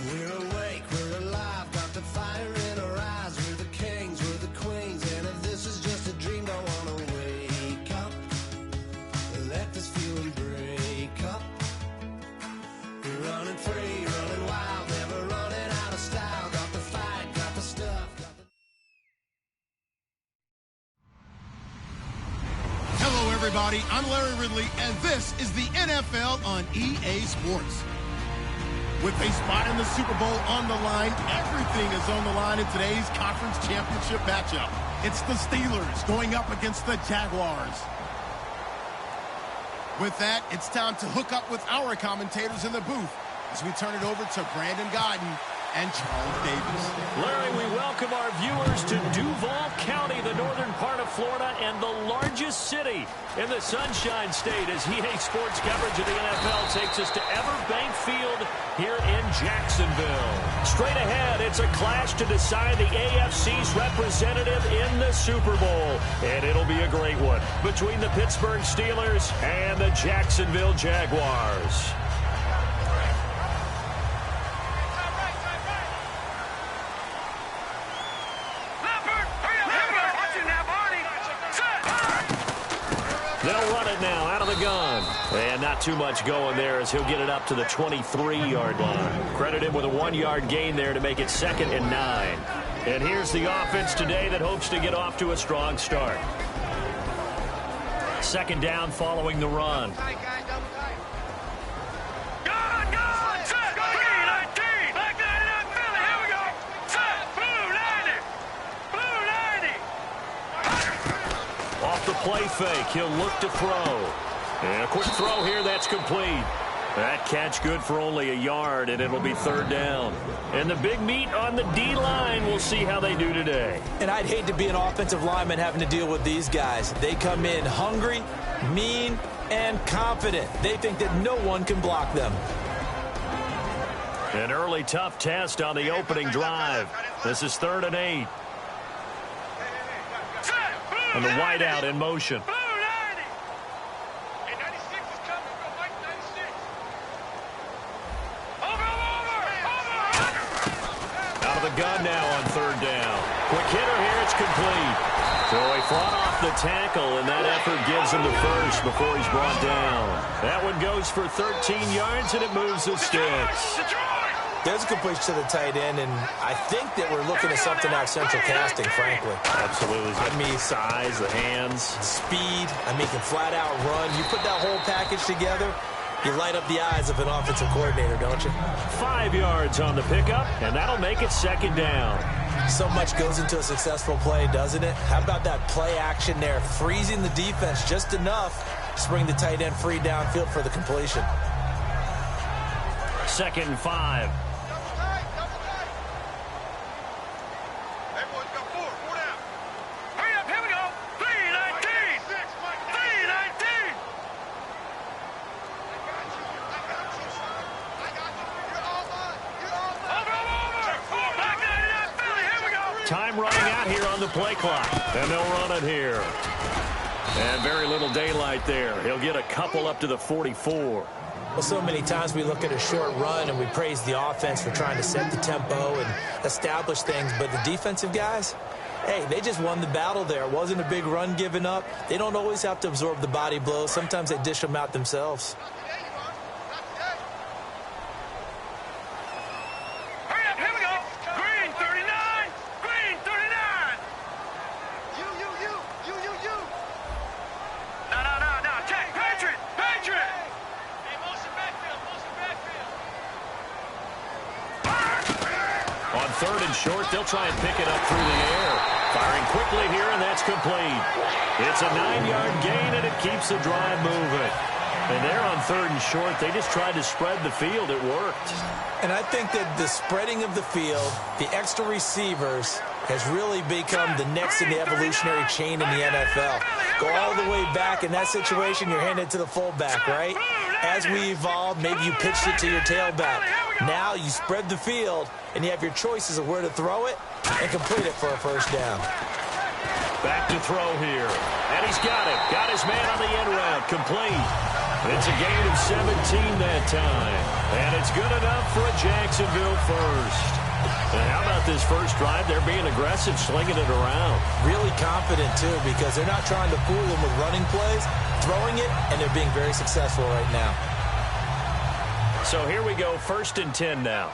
We're awake, we're alive, got the fire in our eyes. We're the kings, we're the queens, and if this is just a dream, don't wanna wake up. Let this feeling break up. We're running free, running wild, never running out of style. Got the fight, got the stuff, got the... Hello, everybody. I'm Larry Ridley, and this is the NFL on EA Sports. With a spot in the Super Bowl on the line, everything is on the line in today's conference championship matchup. It's the Steelers going up against the Jaguars. With that, it's time to hook up with our commentators in the booth as we turn it over to Brandon Godden and Charles Davis. Larry, we welcome our viewers to Duval County, the northern part of Florida, and the largest city in the Sunshine State as EA Sports coverage of the NFL takes us to Everbank Field here in Jacksonville. Straight ahead, it's a clash to decide the AFC's representative in the Super Bowl, and it'll be a great one between the Pittsburgh Steelers and the Jacksonville Jaguars. They'll run it now out of the gun. And not too much going there as he'll get it up to the 23-yard line. Credit him with a 1-yard gain there to make it 2nd and 9. And here's the offense today that hopes to get off to a strong start. 2nd down following the run. Off the play fake, he'll look to throw. And a quick throw here, that's complete. That catch good for only a yard, and it'll be 3rd down. And the big meat on the D-line, we'll see how they do today. And I'd hate to be an offensive lineman having to deal with these guys. They come in hungry, mean, and confident. They think that no one can block them. An early tough test on the opening drive. This is 3rd and 8. And the wideout in motion. Out of the gun now on 3rd down. Quick hitter here, it's complete. So he fought off the tackle, and that effort gives him the first before he's brought down. That one goes for 13 yards, and it moves the sticks. There's a completion to the tight end, and I think that we're looking at something out of central casting, frankly. Absolutely. I mean, size, the hands. Speed. I mean, can flat out run. You put that whole package together, you light up the eyes of an offensive coordinator, don't you? 5 yards on the pickup, and that'll make it 2nd down. So much goes into a successful play, doesn't it? How about that play action there, freezing the defense just enough to bring the tight end free downfield for the completion. 2nd and 5. Time running out here on the play clock, and they'll run it here. And very little daylight there. He'll get a couple up to the 44. Well, so many times we look at a short run and we praise the offense for trying to set the tempo and establish things, but the defensive guys, hey, they just won the battle there. It wasn't a big run given up. They don't always have to absorb the body blows. Sometimes they dish them out themselves. On 3rd and short, they'll try and pick it up through the air. Firing quickly here, and that's complete. It's a 9-yard gain, and it keeps the drive moving. And there on 3rd and short, they just tried to spread the field. It worked. And I think that the spreading of the field, the extra receivers, has really become the next in the evolutionary chain in the NFL. Go all the way back. In that situation, you're handed to the fullback, right? As we evolve, maybe you pitched it to your tailback. Now you spread the field, and you have your choices of where to throw it and complete it for a 1st down. Back to throw here. And he's got it. Got his man on the end route. Complete. It's a gain of 17 that time. And it's good enough for a Jacksonville first. And how about this first drive? They're being aggressive, slinging it around. Really confident, too, because they're not trying to fool them with running plays, throwing it, and they're being very successful right now. So here we go, 1st and 10 now.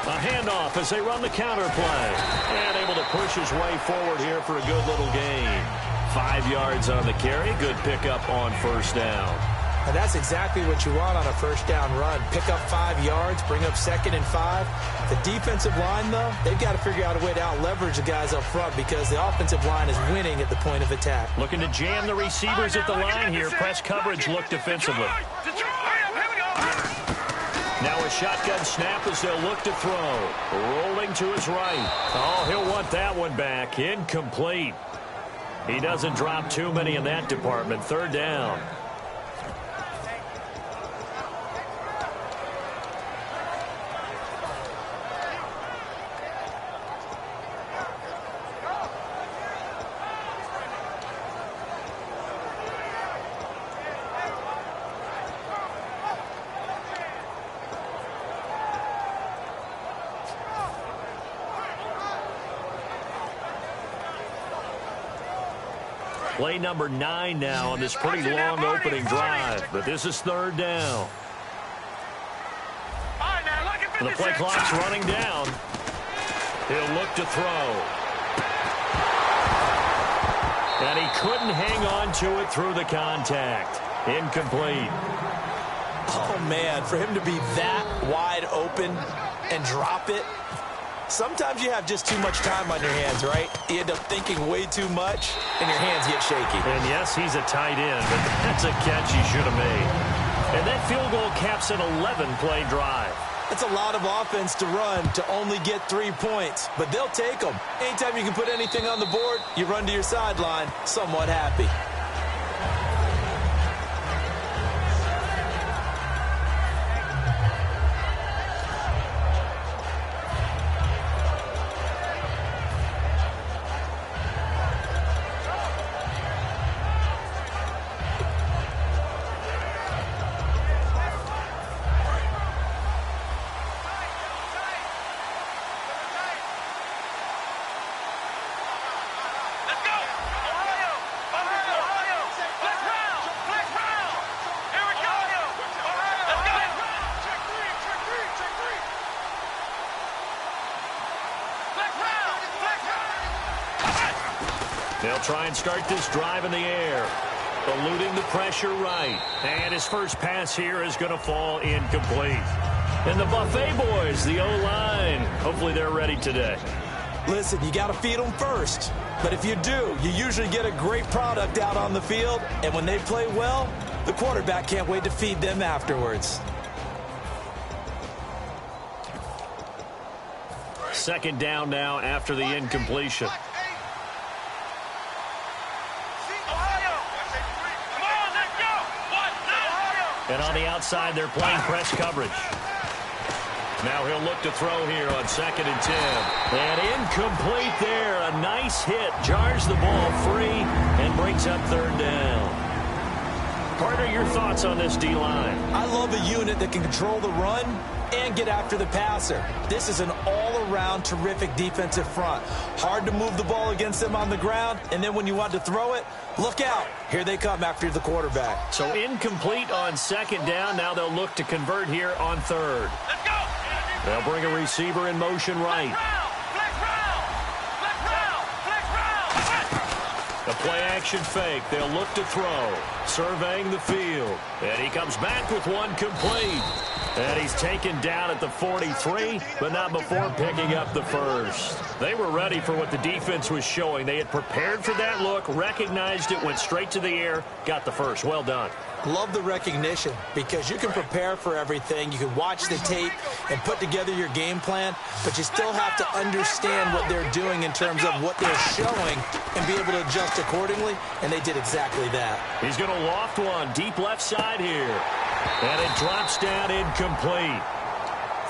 A handoff as they run the counter play. And able to push his way forward here for a good little gain. 5 yards on the carry. Good pickup on 1st down. And that's exactly what you want on a 1st down run. Pick up 5 yards, bring up 2nd and 5. The defensive line, though, they've got to figure out a way to out-leverage the guys up front because the offensive line is winning at the point of attack. Looking to jam the receivers at the line here. Press coverage look defensively. Now a shotgun snap as they'll look to throw. Rolling to his right. Oh, he'll want that one back. Incomplete. He doesn't drop too many in that department. 3rd down. Play number 9 now on this pretty long opening drive. But this is 3rd down. The play clock's running down. He'll look to throw. And he couldn't hang on to it through the contact. Incomplete. Oh, man, for him to be that wide open and drop it. Sometimes you have just too much time on your hands, right? You end up thinking way too much, and your hands get shaky. And yes, he's a tight end, but that's a catch he should have made. And that field goal caps an 11-play drive. That's a lot of offense to run to only get 3 points, but they'll take them. Anytime you can put anything on the board, you run to your sideline somewhat happy. They'll try and start this drive in the air. Eluding the pressure right. And his first pass here is going to fall incomplete. And the Buffet boys, the O-line, hopefully they're ready today. Listen, you got to feed them first. But if you do, you usually get a great product out on the field. And when they play well, the quarterback can't wait to feed them afterwards. 2nd down now after the incompletion. And on the outside, they're playing press coverage. Now he'll look to throw here on 2nd and 10. And incomplete there. A nice hit. Jars the ball free and brings up 3rd down. Partner, your thoughts on this D-line? I love a unit that can control the run and get after the passer. This is an all-around terrific defensive front. Hard to move the ball against them on the ground, and then when you want to throw it, look out. Here they come after the quarterback. So incomplete on 2nd down. Now they'll look to convert here on 3rd. Let's go. They'll bring a receiver in motion right. The play-action fake. They'll look to throw. Surveying the field. And he comes back with one complete. And he's taken down at the 43, but not before picking up the first. They were ready for what the defense was showing. They had prepared for that look, recognized it, went straight to the air, got the first. Well done. Love the recognition because you can prepare for everything. You can watch the tape and put together your game plan, but you still have to understand what they're doing in terms of what they're showing and be able to adjust accordingly, and they did exactly that. He's going to loft one deep left side here, and it drops down incomplete.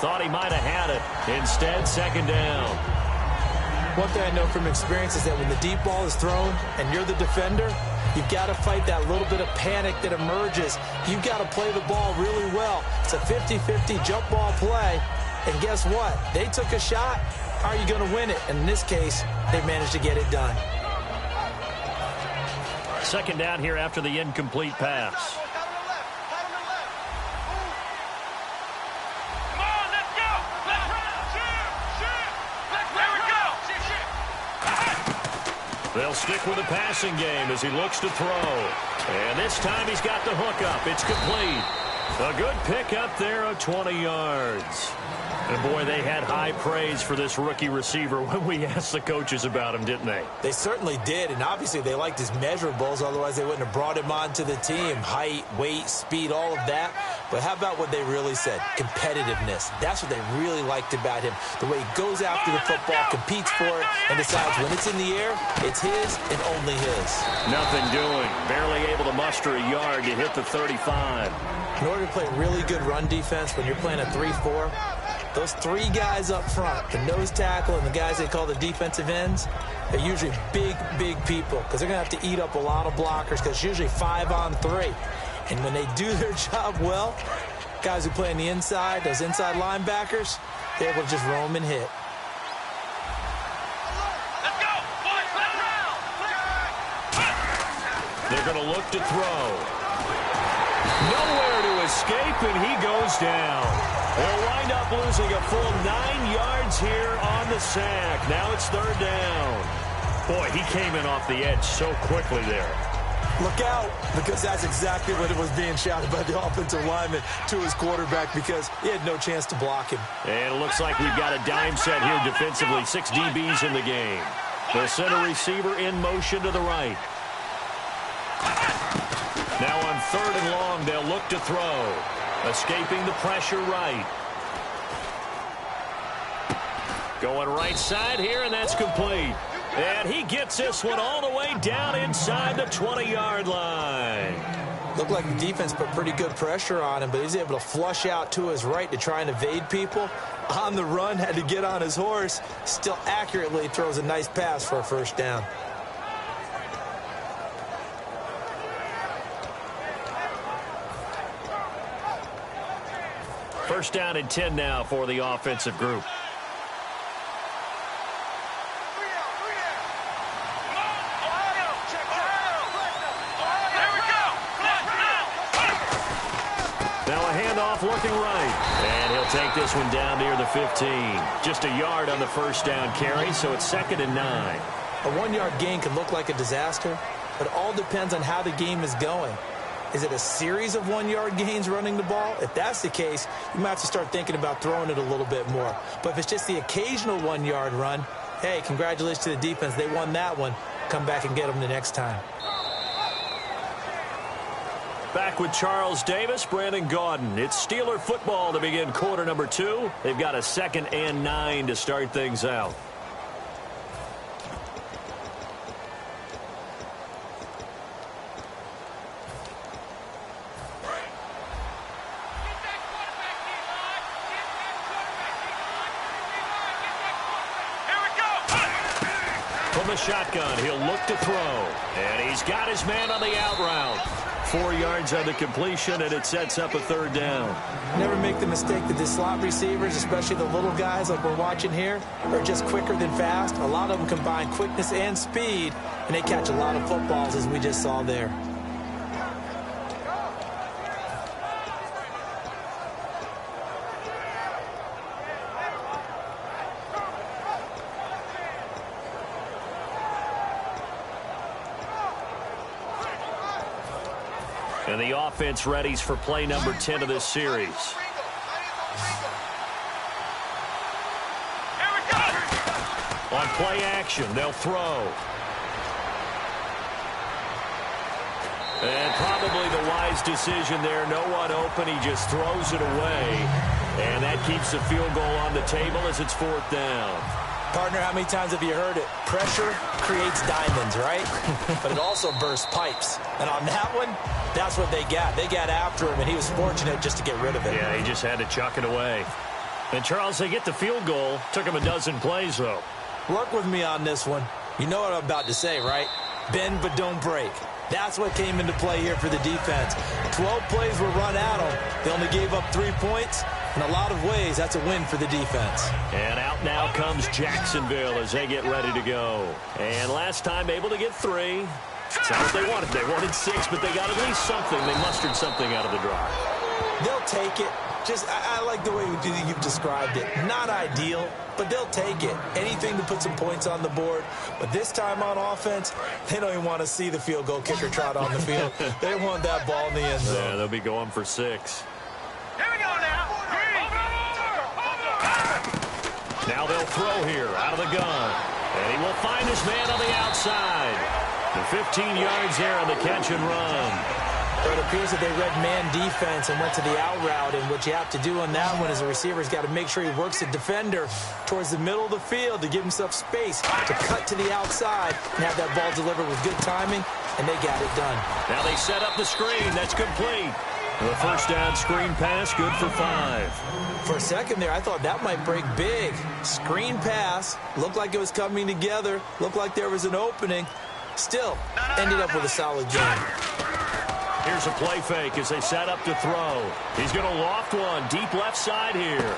Thought he might have had it. Instead, 2nd down. One thing I know from experience is that when the deep ball is thrown and you're the defender, you've got to fight that little bit of panic that emerges. You've got to play the ball really well. It's a 50-50 jump ball play. And guess what? They took a shot. How are you going to win it? And in this case, they managed to get it done. Second down here after the incomplete pass. They'll stick with the passing game as he looks to throw. And this time he's got the hook up. It's complete. A good pick up there of 20 yards. And, boy, they had high praise for this rookie receiver when we asked the coaches about him, didn't they? They certainly did, and obviously they liked his measurables. Otherwise, they wouldn't have brought him onto the team. Height, weight, speed, all of that. But how about what they really said? Competitiveness. That's what they really liked about him. The way he goes after the football, competes for it, and decides when it's in the air, it's his and only his. Nothing doing. Barely able to muster a yard to hit the 35. In order to play really good run defense when you're playing a 3-4, those three guys up front, the nose tackle and the guys they call the defensive ends, they're usually big, big people because they're going to have to eat up a lot of blockers because it's usually 5-on-3. And when they do their job well, guys who play on the inside, those inside linebackers, they're able to just roam and hit. Let's go, boys, they're going to look to throw. Nowhere to escape, and he goes down. They'll wind up losing a full 9 yards here on the sack. Now it's third down. Boy, he came in off the edge so quickly there. Look out, because that's exactly what it was being shouted by the offensive lineman to his quarterback because he had no chance to block him. And it looks like we've got a dime set here defensively. 6 DBs in the game. The center receiver in motion to the right. Now on third and long, they'll look to throw. Escaping the pressure right. Going right side here, and that's complete. And he gets this one all the way down inside the 20-yard line. Looked like the defense put pretty good pressure on him, but he's able to flush out to his right to try and evade people. On the run, had to get on his horse. Still accurately throws a nice pass for a first down. First down and 10 now for the offensive group. Now a handoff looking right. And he'll take this one down near the 15. Just a yard on the first down carry, so it's 2nd and 9. A 1-yard gain can look like a disaster, but it all depends on how the game is going. Is it a series of 1-yard gains running the ball? If that's the case, you might have to start thinking about throwing it a little bit more. But if it's just the occasional 1-yard run, hey, congratulations to the defense. They won that one. Come back and get them the next time. Back with Charles Davis, Brandon Gaudin. It's Steeler football to begin quarter number 2. They've got a 2nd and 9 to start things out. From the shotgun, he'll look to throw. And he's got his man on the out route. 4 yards on the completion, and it sets up a third down. Never make the mistake that the slot receivers, especially the little guys like we're watching here, are just quicker than fast. A lot of them combine quickness and speed, and they catch a lot of footballs, as we just saw there. And the offense readies for play number 10 of this series. On play action, they'll throw. And probably the wise decision there. No one open. He just throws it away. And that keeps the field goal on the table as it's 4th down. Partner, how many times have you heard it? Pressure creates diamonds, right? But it also bursts pipes. And on that one, that's what they got. They got after him, and he was fortunate just to get rid of it. Yeah, he just had to chuck it away. And, Charles, they get the field goal. Took him a dozen plays, though. Work with me on this one. You know what I'm about to say, right? Bend but don't break. That's what came into play here for the defense. 12 plays were run at them. They only gave up 3 points. In a lot of ways, that's a win for the defense. And out now comes Jacksonville as they get ready to go. And last time able to get 3. It's not what they wanted. They wanted 6, but they got at least something. They mustered something out of the drive. They'll take it. I like the way you've described it. Not ideal, but they'll take it. Anything to put some points on the board. But this time on offense, they don't even want to see the field goal kicker trot on the field. They want that ball in the end zone. Yeah, they'll be going for 6. Here we go now. Now they'll throw here out of the gun. And he will find his man on the outside. The 15 yards there on the catch and run. It appears that they read man defense and went to the out route, and what you have to do on that one is the receiver's got to make sure he works the defender towards the middle of the field to give himself space to cut to the outside and have that ball delivered with good timing, and they got it done. Now they set up the screen. That's complete. The first down screen pass, good for 5. For a second there, I thought that might break big. Screen pass, looked like it was coming together, looked like there was an opening. Still, ended up with a solid game. Here's a play fake as they set up to throw. He's going to loft one deep left side here.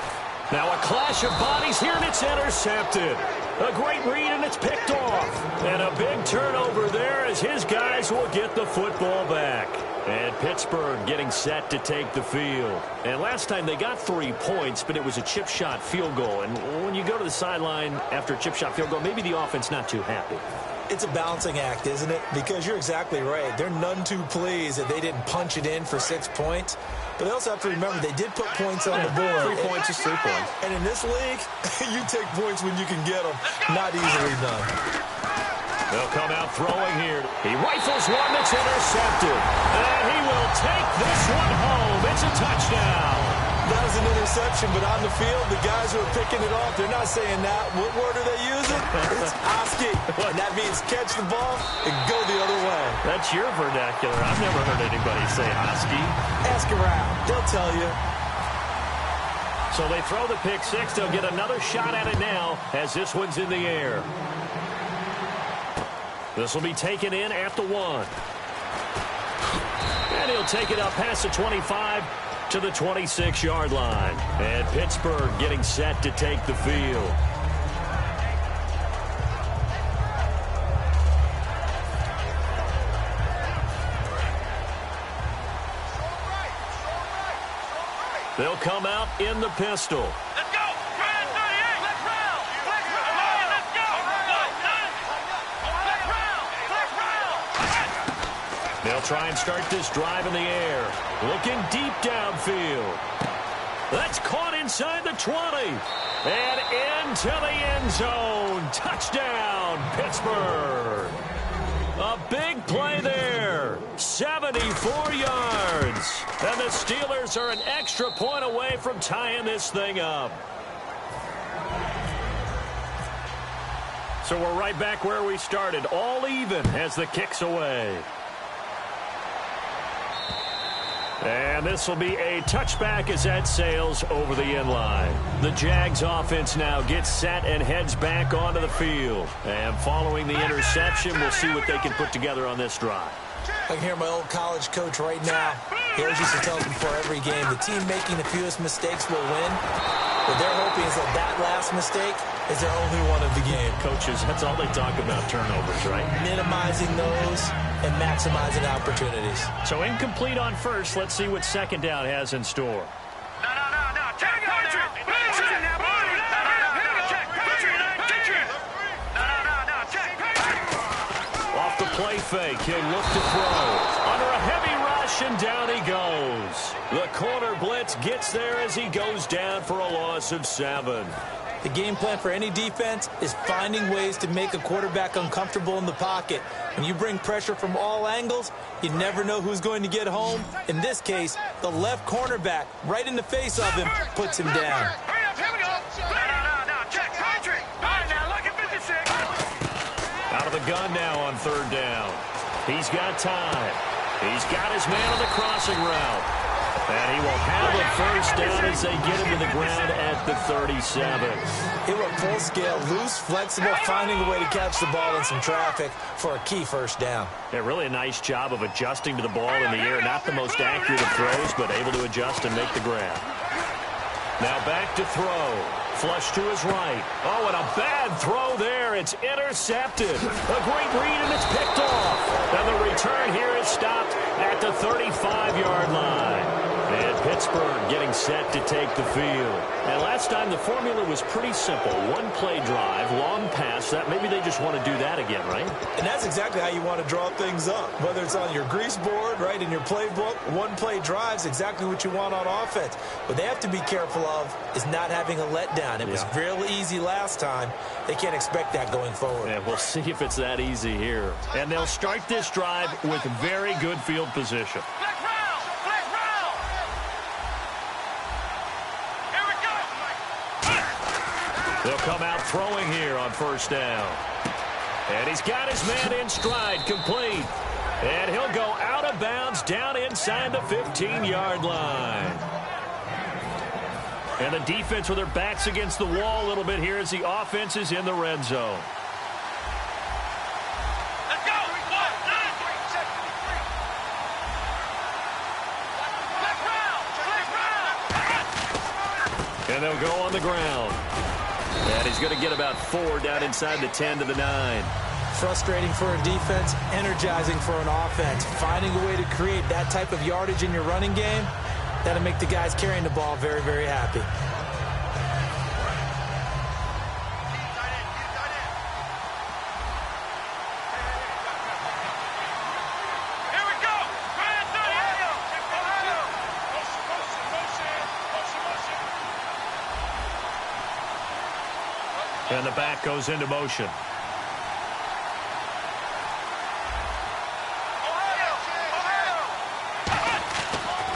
Now a clash of bodies here, and it's intercepted. A great read, and it's picked off. And a big turnover there as his guys will get the football back. And Pittsburgh getting set to take the field. And last time they got 3 points, but it was a chip shot field goal. And when you go to the sideline after a chip shot field goal, maybe the offense not too happy. It's a balancing act, isn't it? Because you're exactly right. They're none too pleased that they didn't punch it in for 6 points. But they also have to remember they did put points on the board. 3 points is 3 points. And in this league, you take points when you can get them. Not easily done. They'll come out throwing here. He rifles one that's intercepted. And he will take this one home. It's a touchdown. That was an interception, but on the field, the guys who are picking it off, they're not saying that. What word are they using? It's Oski. And that means catch the ball and go the other way. That's your vernacular. I've never heard anybody say Oski. Ask around. They'll tell you. So they throw the pick 6. They'll get another shot at it now as this one's in the air. This will be taken in at the 1. And he'll take it up past the 25 to the 26-yard line. And Pittsburgh getting set to take the field. They'll come out in the pistol. Let's go. 38. Let's round. Let's round. Let's go. Let's round. They'll try and start this drive in the air. Looking deep downfield. That's caught inside the 20. And into the end zone. Touchdown, Pittsburgh. A big play there. 74 yards. And the Steelers are an extra point away from tying this thing up. So we're right back where we started. All even as the kick's away. And this will be a touchback as that sails over the end line. The Jags offense now gets set and heads back onto the field. And following the interception, we'll see what they can put together on this drive. I can hear my old college coach right now. He always used to tell us before every game, the team making the fewest mistakes will win. What they're hoping is that that last mistake is their only one of the game. Coaches, that's all they talk about, turnovers, right? Minimizing those and maximizing opportunities. So incomplete on first. Let's see what second down has in store. No. Check it out. Check now, boy. Check. No. Off the play fake, he'll look to throw. Under a heavy rush, and down he goes. The corner blitz gets there as he goes down for a loss of 7. The game plan for any defense is finding ways to make a quarterback uncomfortable in the pocket. When you bring pressure from all angles, you never know who's going to get home. In this case, the left cornerback, right in the face of him, puts him down. Hurry up, here we go. No. Check. Patrick. All right, now look at 56. Out of the gun now on 3rd down. He's got time. He's got his man on the crossing route. And he will have a first down as they get him to the ground at the 37. He went full scale, loose, flexible, finding a way to catch the ball in some traffic for a key first down. Yeah, really a nice job of adjusting to the ball in the air. Not the most accurate of throws, but able to adjust and make the grab. Now back to throw. Flush to his right. Oh, and a bad throw there. It's intercepted. A great read, and it's picked off. And the return here is stopped at the 35-yard line. And Pittsburgh getting set to take the field. And last time the formula was pretty simple. One-play drive, long pass. That maybe they just want to do that again, right? And that's exactly how you want to draw things up. Whether it's on your grease board, right, in your playbook, one-play drive's exactly what you want on offense. What they have to be careful of is not having a letdown. It was real easy last time. They can't expect that going forward. Yeah, we'll see if it's that easy here. And they'll start this drive with very good field position. They'll come out throwing here on first down. And he's got his man in stride, complete. And he'll go out of bounds down inside the 15-yard line. And the defense with their backs against the wall a little bit here as the offense is in the red zone. Let's go! And they'll go on the ground. And he's going to get about 4 down inside the 10 to the 9. Frustrating for a defense, energizing for an offense. Finding a way to create that type of yardage in your running game, that'll make the guys carrying the ball very, very happy. And the back goes into motion.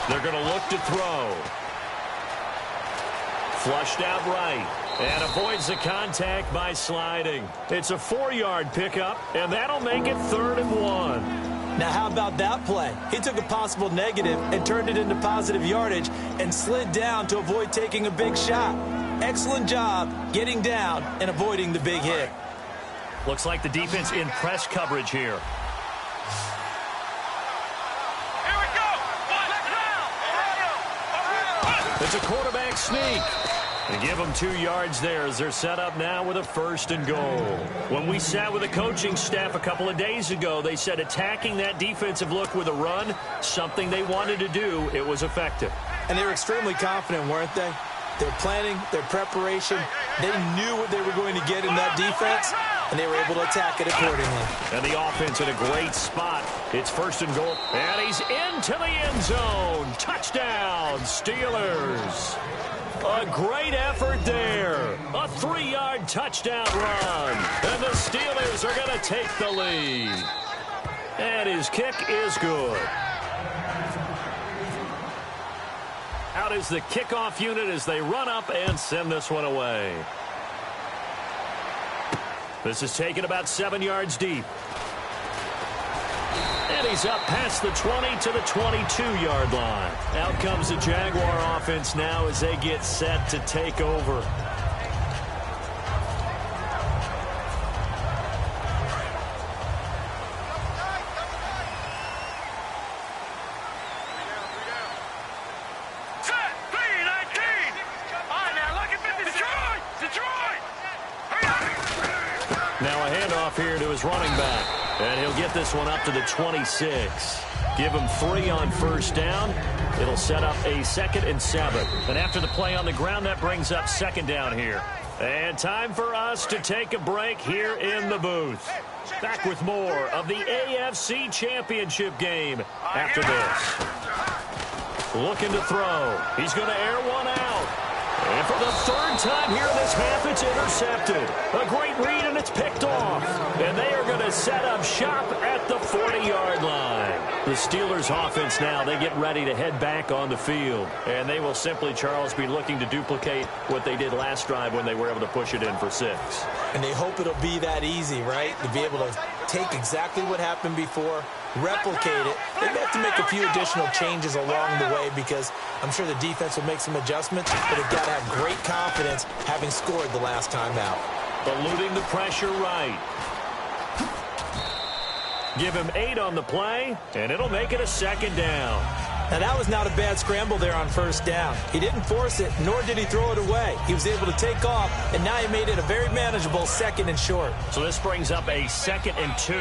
They're going to look to throw. Flushed out right. And avoids the contact by sliding. It's a 4-yard pickup, and that'll make it 3rd and 1. Now, how about that play? He took a possible negative and turned it into positive yardage and slid down to avoid taking a big shot. Excellent job getting down and avoiding the big hit. Looks like the defense in press coverage here. Here we go! It's a quarterback sneak. And give them 2 yards there as they're set up now with a 1st and goal. When we sat with the coaching staff a couple of days ago, they said attacking that defensive look with a run, something they wanted to do, it was effective. And they were extremely confident, weren't they? Their planning, their preparation, they knew what they were going to get in that defense, and they were able to attack it accordingly. And the offense in a great spot. It's 1st and goal, and he's into the end zone. Touchdown, Steelers. A great effort there. A 3-yard touchdown run. And the Steelers are going to take the lead. And his kick is good. Out is the kickoff unit as they run up and send this one away. This is taken about 7 yards deep. And he's up past the 20 to the 22-yard line. Out comes the Jaguar offense now as they get set to take over. Now a handoff here to his running back. And he'll get this one up to the 26. Give him 3 on 1st down. It'll set up a 2nd and 7. And after the play on the ground, that brings up 2nd down here. And time for us to take a break here in the booth. Back with more of the AFC Championship game after this. Looking to throw. He's going to air one out. And for the 3rd time here in this half, it's intercepted. A great read, and it's picked off. And they are going to set up shop at the 40-yard line. The Steelers offense now, they get ready to head back on the field. And they will simply, Charles, be looking to duplicate what they did last drive when they were able to push it in for 6. And they hope it'll be that easy, right? To be able to take exactly what happened before, replicate it. They may have to make a few additional changes along the way because I'm sure the defense will make some adjustments, but they've got to have great confidence having scored the last time out. Eluding the pressure right. Give him 8 on the play, and it'll make it a second down. Now, that was not a bad scramble there on first down. He didn't force it, nor did he throw it away. He was able to take off, and now he made it a very manageable 2nd and short. So this brings up a 2nd and 2.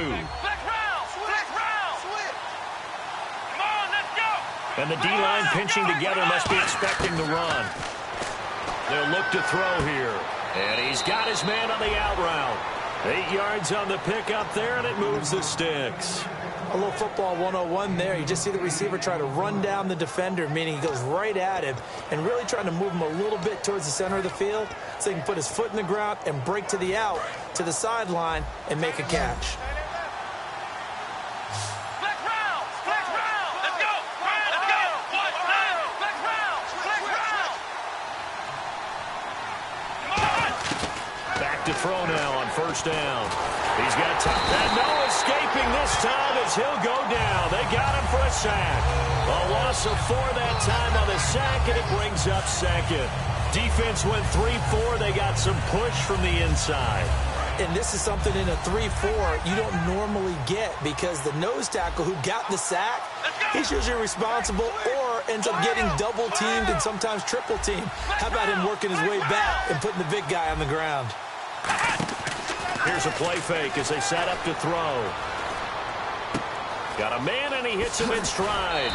And the D-line pinching together must be expecting the run. They'll look to throw here. And he's got his man on the out route. 8 yards on the pickup there, and it moves the sticks. A little football 101 there. You just see the receiver try to run down the defender, meaning he goes right at him and really trying to move him a little bit towards the center of the field so he can put his foot in the ground and break to the out, to the sideline, and make a catch. Back to throw now on first down. He's got time. And no escaping this time as he'll go down. They got him for a sack. A loss of 4 that time on the sack, and it brings up 2nd. Defense went 3-4. They got some push from the inside. And this is something in a 3-4 you don't normally get because the nose tackle who got the sack, he's usually responsible or ends up getting double-teamed and sometimes triple-teamed. How about him working his way back and putting the big guy on the ground? Here's a play fake as they set up to throw. Got a man, and he hits him in stride.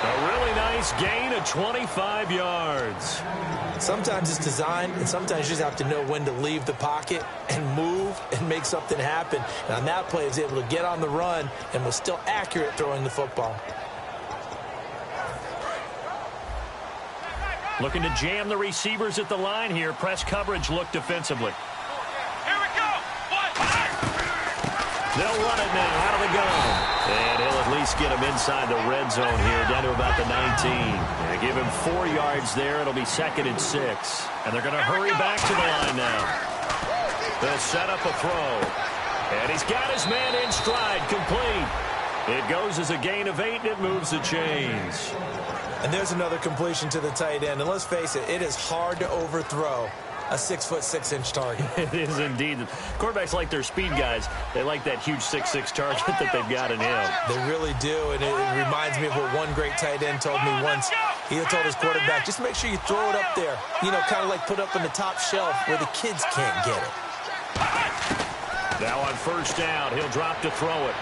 A really nice gain of 25 yards. Sometimes it's designed, and sometimes you just have to know when to leave the pocket and move and make something happen. And on that play, he was able to get on the run and was still accurate throwing the football. Looking to jam the receivers at the line here. Press coverage look defensively. They'll run it now out of the gun. And he'll at least get him inside the red zone here, down to about the 19. And give him 4 yards there. It'll be 2nd and 6. And they're going to hurry back to the line now. They'll set up a throw. And he's got his man in stride, complete. It goes as a gain of 8, and it moves the chains. And there's another completion to the tight end. And let's face it, it is hard to overthrow a 6'6" target. It is indeed. Quarterbacks like their speed guys. They like that huge 6'6" target that they've got in him. They really do, and it reminds me of what one great tight end told me once. He told his quarterback, just make sure you throw it up there. You know, kind of like put up on the top shelf where the kids can't get it. Now on first down, he'll drop to throw it.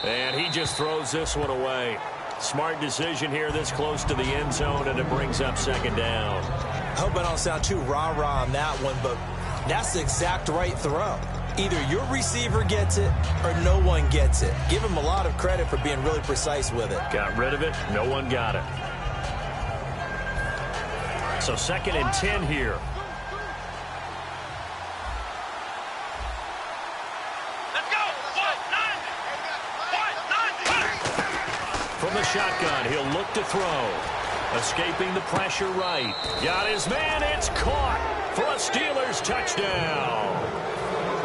And he just throws this one away. Smart decision here this close to the end zone, and it brings up 2nd down. I hope I don't sound too rah-rah on that one, but that's the exact right throw. Either your receiver gets it or no one gets it. Give him a lot of credit for being really precise with it. Got rid of it. No one got it. So 2nd and 10 here. From the shotgun, he'll look to throw. Escaping the pressure right. Got his man. It's caught for a Steelers touchdown.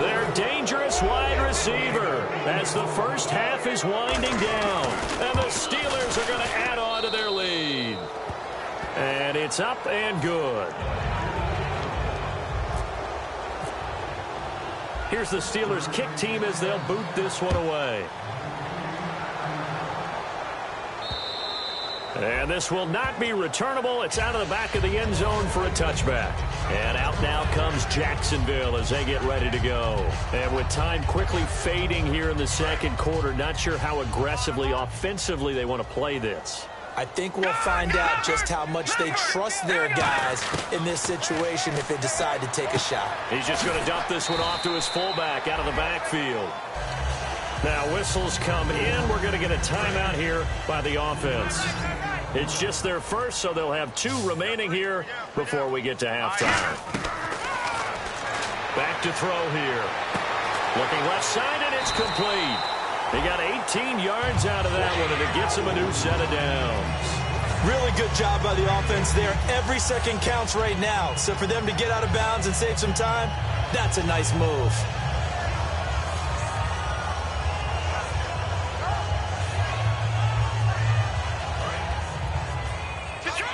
Their dangerous wide receiver as the first half is winding down. And the Steelers are going to add on to their lead. And it's up and good. Here's the Steelers kick team as they'll boot this one away. And this will not be returnable. It's out of the back of the end zone for a touchback. And out now comes Jacksonville as they get ready to go. And with time quickly fading here in the 2nd quarter, not sure how aggressively, offensively they want to play this. I think we'll find out just how much they trust their guys in this situation if they decide to take a shot. He's just going to dump this one off to his fullback out of the backfield. Now whistles come in. We're going to get a timeout here by the offense. It's just their first, so they'll have 2 remaining here before we get to halftime. Back to throw here. Looking left side, and it's complete. He got 18 yards out of that one, and it gets him a new set of downs. Really good job by the offense there. Every second counts right now. So for them to get out of bounds and save some time, that's a nice move.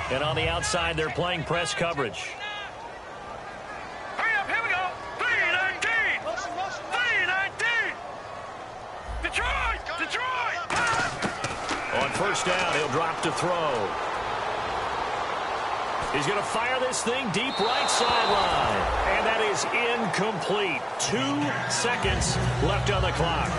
And on the outside, they're playing press coverage. Hurry up, here we go. 319. 319. Detroit. On first down, he'll drop to throw. He's going to fire this thing deep right sideline. And that is incomplete. 2 seconds left on the clock.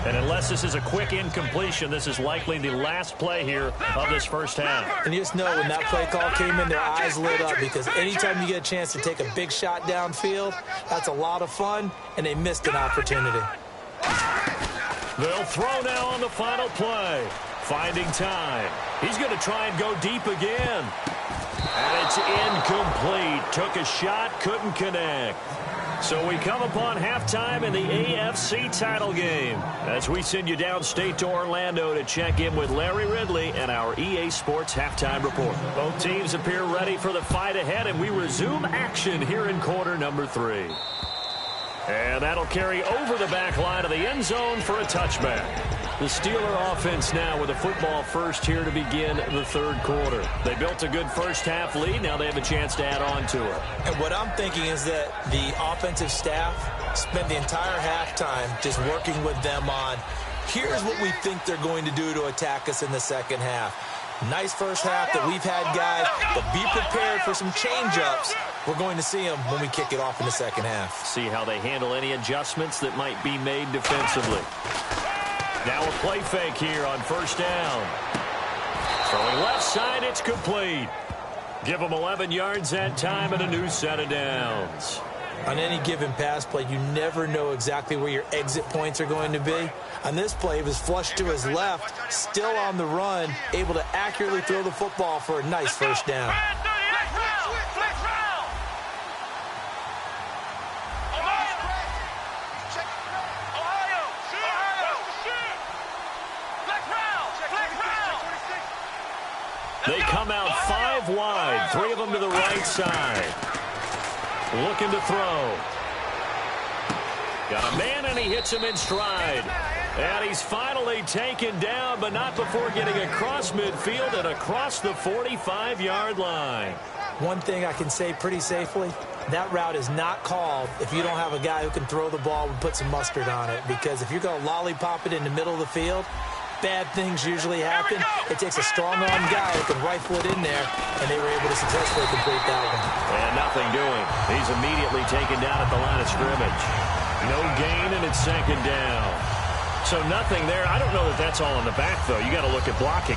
And unless this is a quick incompletion, this is likely the last play here of this first half. And you just know when that play call came in, their eyes lit up, because anytime you get a chance to take a big shot downfield, that's a lot of fun, and they missed an opportunity. They'll throw now on the final play. Finding time. He's going to try and go deep again. And it's incomplete. Took a shot, couldn't connect. So we come upon halftime in the AFC title game as we send you downstate to Orlando to check in with Larry Ridley and our EA Sports halftime report. Both teams appear ready for the fight ahead, and we resume action here in quarter number 3. And that'll carry over the back line of the end zone for a touchback. The Steeler offense now with a football first here to begin the third quarter. They built a good first half lead. Now they have a chance to add on to it. And what I'm thinking is that the offensive staff spent the entire halftime just working with them on, here's what we think they're going to do to attack us in the second half. Nice first half that we've had, guys, but be prepared for some change-ups. We're going to see them when we kick it off in the second half. See how they handle any adjustments that might be made defensively. Now a play fake here on first down. Throwing left side, it's complete. Give them 11 yards that time and a new set of downs. On any given pass play, you never know exactly where your exit points are going to be. On this play, it was flushed to his left, still on the run, able to accurately throw the football for a nice first down. They come out 5 wide, 3 of them to the right side. Looking to throw. Got a man, and he hits him in stride. And he's finally taken down, but not before getting across midfield and across the 45-yard line. One thing I can say pretty safely, that route is not called if you don't have a guy who can throw the ball and put some mustard on it. Because if you're going to lollipop it in the middle of the field, bad things usually happen. It takes a strong-arm guy who can rifle it in there, and they were able to successfully complete that one. And nothing doing. He's immediately taken down at the line of scrimmage. No gain, and it's second down. So nothing there. I don't know that that's all in the back, though. You got to look at blocking.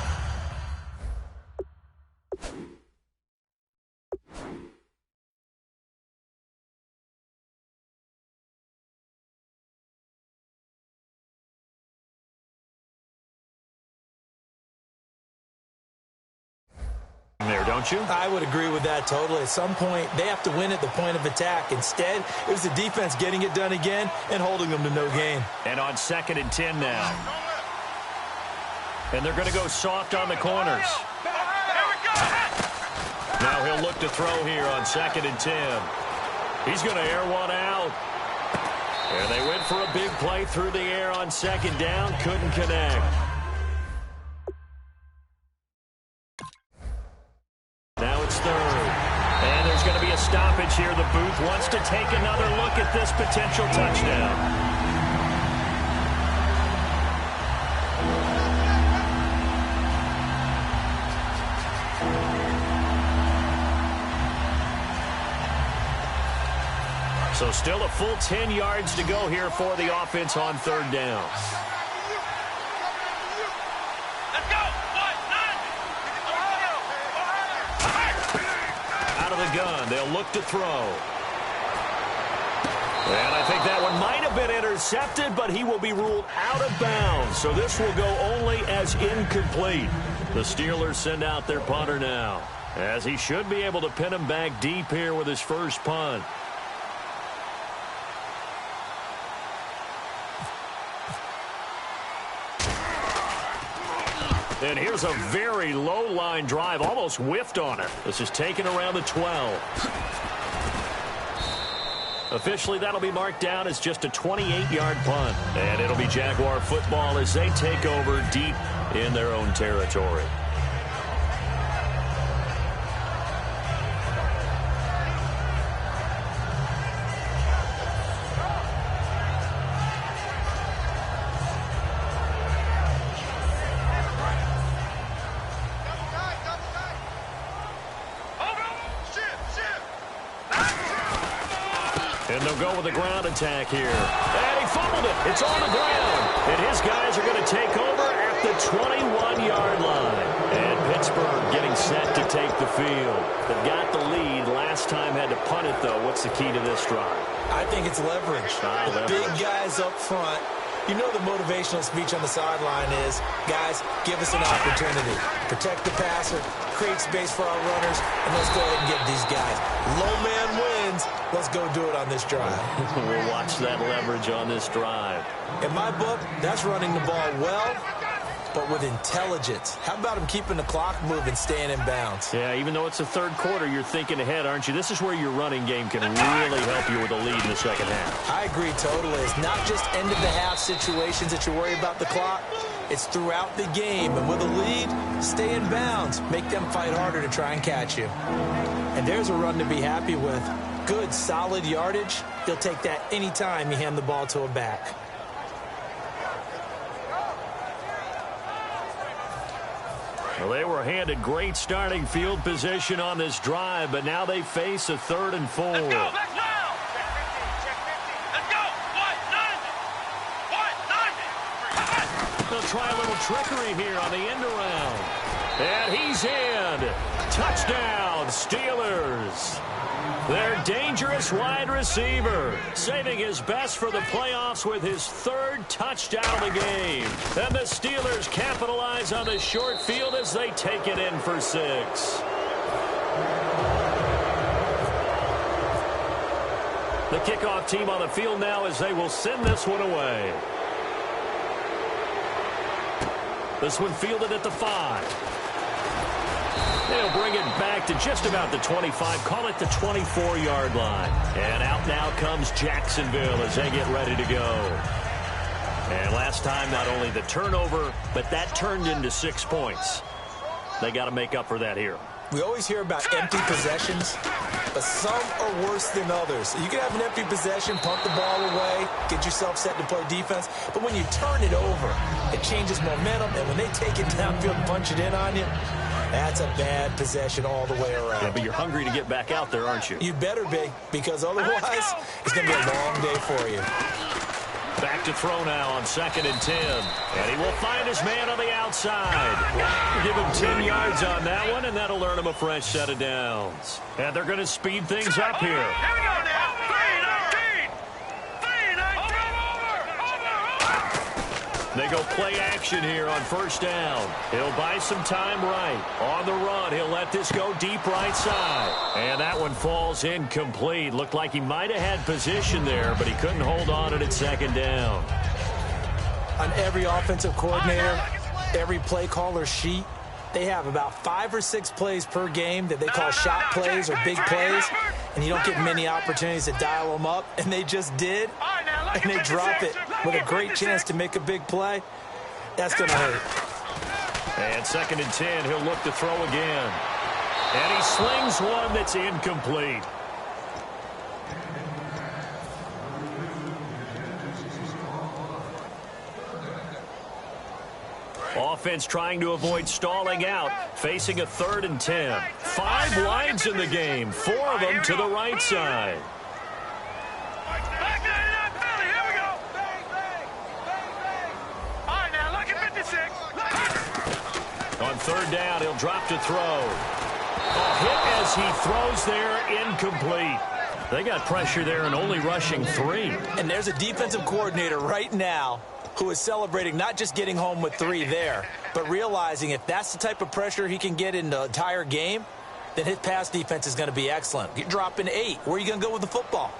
There, don't you? I would agree with that totally. At some point, they have to win at the point of attack. Instead, it was the defense getting it done again and holding them to no gain. And on 2nd and 10 now. And they're going to go soft on the corners. Now he'll look to throw here on 2nd and 10. He's going to air one out. And they went for a big play through the air on 2nd down. Couldn't connect. Now it's 3rd. And there's going to be a stoppage here. The booth wants to take another look at this potential touchdown. So still a full 10 yards to go here for the offense on 3rd down. Let's go. Out of the gun, they'll look to throw. And I think that one might have been intercepted, but he will be ruled out of bounds. So this will go only as incomplete. The Steelers send out their punter now, as he should be able to pin him back deep here with his first punt. And here's a very low line drive, almost whiffed on it. This is taken around the 12. Officially, that'll be marked down as just a 28-yard punt. And it'll be Jaguar football as they take over deep in their own territory. And they'll go with a ground attack here. And he fumbled it. It's on the ground. And his guys are going to take over at the 21-yard line. And Pittsburgh getting set to take the field. They've got the lead. Last time had to punt it, though. What's the key to this drive? I think it's leverage. The big guys up front. You know the motivational speech on the sideline is, guys, give us an opportunity. Protect the passer, create space for our runners, and let's go ahead and get these guys. Low man wins. Let's go do it on this drive. We'll watch that leverage on this drive. In my book, that's running the ball well, but with intelligence. How about him keeping the clock moving, staying in bounds? Yeah, even though it's the third quarter, you're thinking ahead, aren't you? This is where your running game can really help you with a lead in the second half. I agree totally. It's not just end-of-the-half situations that you worry about the clock. It's throughout the game. And with a lead, stay in bounds. Make them fight harder to try and catch you. And there's a run to be happy with. Good, solid yardage. You'll take that anytime you hand the ball to a back. Well, they were handed great starting field position on this drive, but now they face a 3rd and 4. Let's go! Let's go! What? They'll try a little trickery here on the end around. And he's in. Touchdown, Steelers. Their dangerous wide receiver, saving his best for the playoffs with his 3rd touchdown of the game. And the Steelers capitalize on the short field as they take it in for 6. The kickoff team on the field now as they will send this one away. This one fielded at the 5. They'll bring it back to just about the 25, call it the 24-yard line. And out now comes Jacksonville as they get ready to go. And last time, not only the turnover, but that turned into 6 points. They got to make up for that here. We always hear about empty possessions, but some are worse than others. You can have an empty possession, punt the ball away, get yourself set to play defense, but when you turn it over, it changes momentum, and when they take it downfield and punch it in on you, that's a bad possession all the way around. Yeah, but you're hungry to get back out there, aren't you? You better be, because otherwise it's going to be a long day for you. Back to throw now on 2nd and 10. And he will find his man on the outside. Give him 10 yards on that one, and that'll earn him a fresh set of downs. And they're going to speed things up here. Here we go now. 3-19. 3-19. They go play action here on 1st down. He'll buy some time right. On the run, he'll let this go deep right side. And that one falls incomplete. Looked like he might have had position there, but he couldn't hold on it at 2nd down. On every offensive coordinator, every play caller sheet, they have about 5 or 6 plays per game that they call shot plays or big plays, and you don't get many opportunities to dial them up, and they just did, and they drop it with a great chance to make a big play. That's going to hurt. And 2nd and 10, he'll look to throw again. And he slings one that's incomplete. Offense trying to avoid stalling out, facing a 3rd and 10. 5 wides in the game, 4 of them to the right side. Back to that belly. Here we go. Bang, bang. Bang, bang. All right, now look at 56. On 3rd down, he'll drop to throw. A hit as he throws there, incomplete. They got pressure there and only rushing 3. And there's a defensive coordinator right now who is celebrating not just getting home with 3 there, but realizing if that's the type of pressure he can get in the entire game, then his pass defense is going to be excellent. You're dropping 8. Where are you going to go with the football?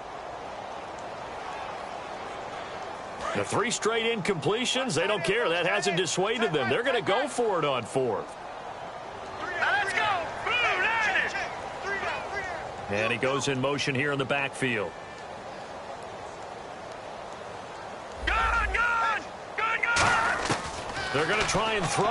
The 3 straight incompletions, they don't care. That hasn't dissuaded them. They're going to go for it on 4th. Now let's go. Blue Niners. And he goes in motion here in the backfield. They're going to try and throw.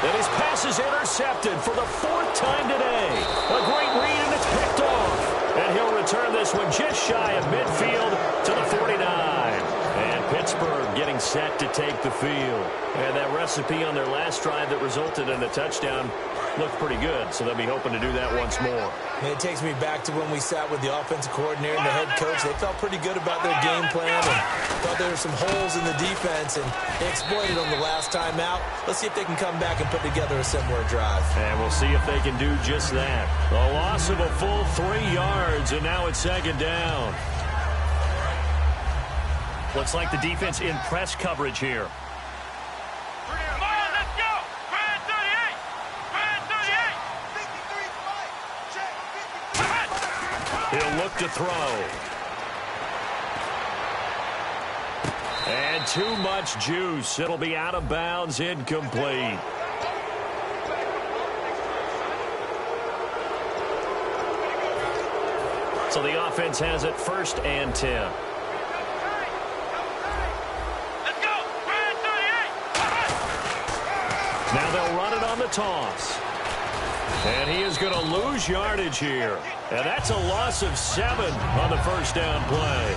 And his pass is intercepted for the 4th time today. A great read, and it's picked off. And he'll return this one just shy of midfield to the 49. And Pittsburgh getting and set to take the field. And that recipe on their last drive that resulted in a touchdown looked pretty good, so they'll be hoping to do that once more. It takes me back to when we sat with the offensive coordinator and the head coach. They felt pretty good about their game plan and thought there were some holes in the defense, and they exploited them the last time out. Let's see if they can come back and put together a similar drive. And we'll see if they can do just that. A loss of a full 3 yards, and now it's second down. Looks like the defense in press coverage here. He'll look to throw. And too much juice. It'll be out of bounds, incomplete. So the offense has it 1st and 10. Now they'll run it on the toss. And he is going to lose yardage here. And that's a loss of 7 on the first down play.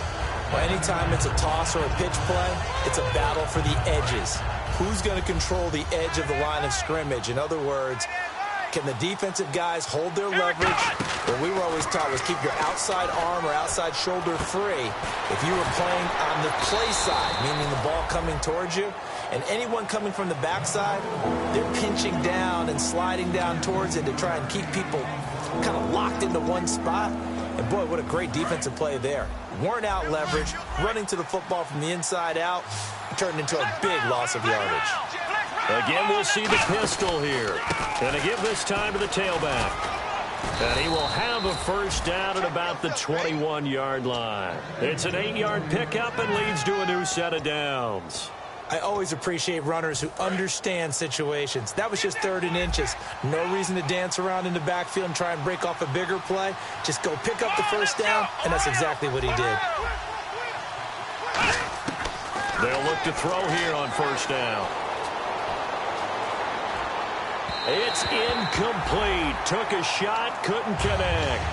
Well, anytime it's a toss or a pitch play, it's a battle for the edges. Who's going to control the edge of the line of scrimmage? In other words, can the defensive guys hold their leverage? What we were always taught was keep your outside arm or outside shoulder free. If you were playing on the play side, meaning the ball coming towards you, and anyone coming from the backside, they're pinching down and sliding down towards it to try and keep people kind of locked into one spot. And boy, what a great defensive play there. Worn out leverage, running to the football from the inside out, turned into a big loss of yardage. Again, we'll see the pistol here. And a give this time to the tailback. And he will have a first down at about the 21-yard line. It's an 8-yard pickup and leads to a new set of downs. I always appreciate runners who understand situations. That was just 3rd and inches. No reason to dance around in the backfield and try and break off a bigger play. Just go pick up the first down, and that's exactly what he did. They'll look to throw here on first down. It's incomplete. Took a shot, couldn't connect.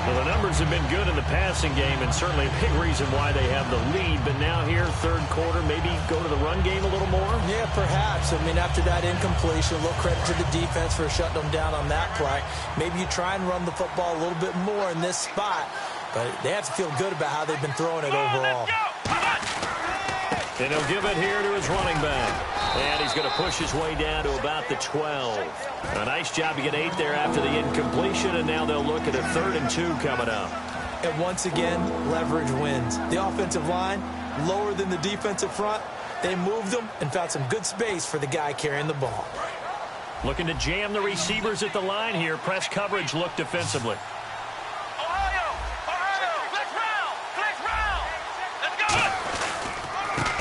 Well, the numbers have been good in the passing game, and certainly a big reason why they have the lead. But now here, 3rd quarter, maybe go to the run game a little more? Yeah, perhaps. I mean, after that incompletion, a little credit to the defense for shutting them down on that play. Maybe you try and run the football a little bit more in this spot. But they have to feel good about how they've been throwing it overall. And he'll give it here to his running back. And he's going to push his way down to about the 12. A nice job to get 8 there after the incompletion, and now they'll look at a 3rd and 2 coming up. And once again, leverage wins. The offensive line, lower than the defensive front. They moved them and found some good space for the guy carrying the ball. Looking to jam the receivers at the line here. Press coverage look defensively.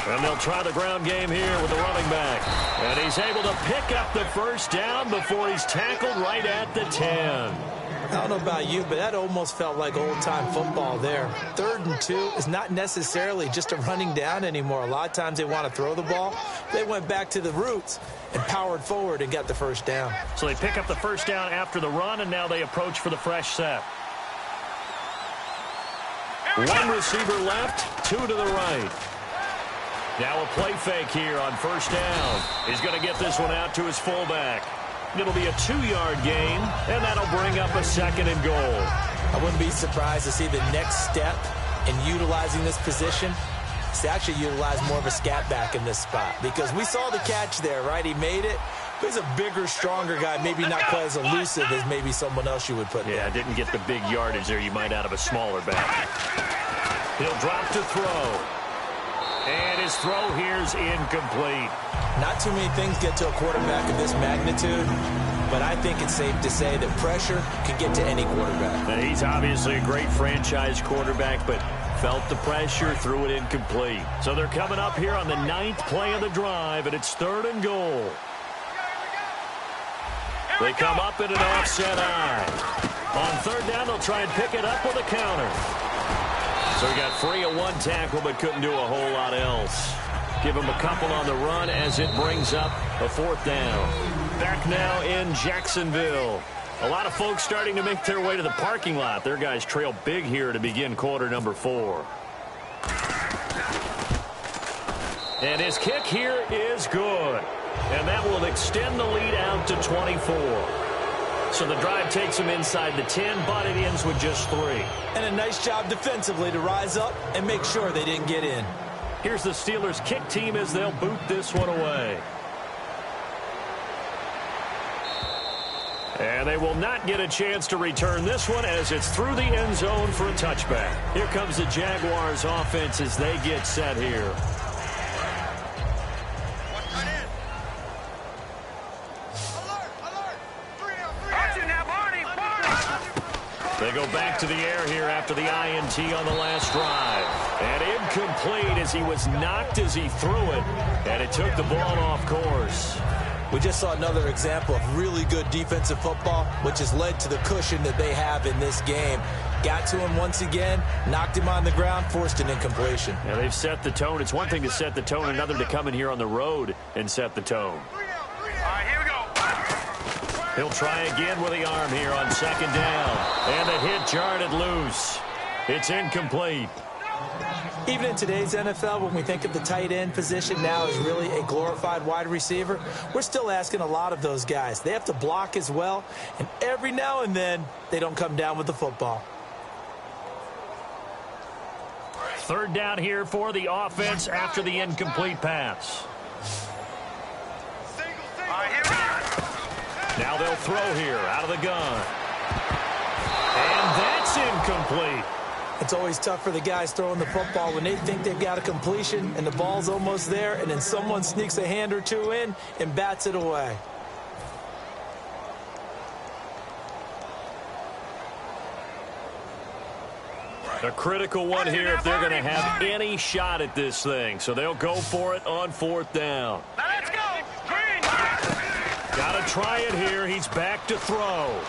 And they'll try the ground game here with the running back. And he's able to pick up the first down before he's tackled right at the 10. I don't know about you, but that almost felt like old-time football there. 3rd and 2 is not necessarily just a running down anymore. A lot of times they want to throw the ball. They went back to the roots and powered forward and got the first down. So they pick up the first down after the run, and now they approach for the fresh set. 1 receiver left, 2 to the right. Now a play fake here on first down. He's going to get this one out to his fullback. It'll be a 2-yard gain, and that'll bring up a 2nd and goal. I wouldn't be surprised to see the next step in utilizing this position is to actually utilize more of a scat back in this spot. Because we saw the catch there, right? He made it. He's a bigger, stronger guy, maybe not quite as elusive as maybe someone else you would put there. Yeah, didn't get the big yardage there you might out of a smaller back. He'll drop to throw. And his throw here's incomplete. Not too many things get to a quarterback of this magnitude, but I think it's safe to say that pressure can get to any quarterback. Now, he's obviously a great franchise quarterback, but felt the pressure, threw it incomplete. So they're coming up here on the 9th play of the drive, and it's 3rd and goal. They come up in an offset eye. On 3rd down, they'll try and pick it up with a counter. So he got free of 1 tackle, but couldn't do a whole lot else. Give him a couple on the run as it brings up a 4th down. Back now in Jacksonville. A lot of folks starting to make their way to the parking lot. Their guys trail big here to begin quarter number 4. And his kick here is good. And that will extend the lead out to 24. So the drive takes him inside the 10, but it ends with just 3. And a nice job defensively to rise up and make sure they didn't get in. Here's the Steelers' kick team as they'll boot this one away. And they will not get a chance to return this one as it's through the end zone for a touchback. Here comes the Jaguars offense as they get set here. They go back to the air here after the INT on the last drive. And incomplete as he was knocked as he threw it. And it took the ball off course. We just saw another example of really good defensive football, which has led to the cushion that they have in this game. Got to him once again, knocked him on the ground, forced an incompletion. Yeah, they've set the tone. It's one thing to set the tone, another to come in here on the road and set the tone. All right, here we go. He'll try again with the arm here on second down. And the hit jarred it loose. It's incomplete. Even in today's NFL, when we think of the tight end position now as really a glorified wide receiver, we're still asking a lot of those guys. They have to block as well, and every now and then, they don't come down with the football. Third down here for the offense after the incomplete pass. All right, here we go. Now they'll throw here out of the gun. And that's incomplete. It's always tough for the guys throwing the football when they think they've got a completion and the ball's almost there, and then someone sneaks a hand or two in and bats it away. A critical one here if they're going to have any shot at this thing. So they'll go for it on fourth down. Now let's go. Green. Got to try it here. He's back to throw.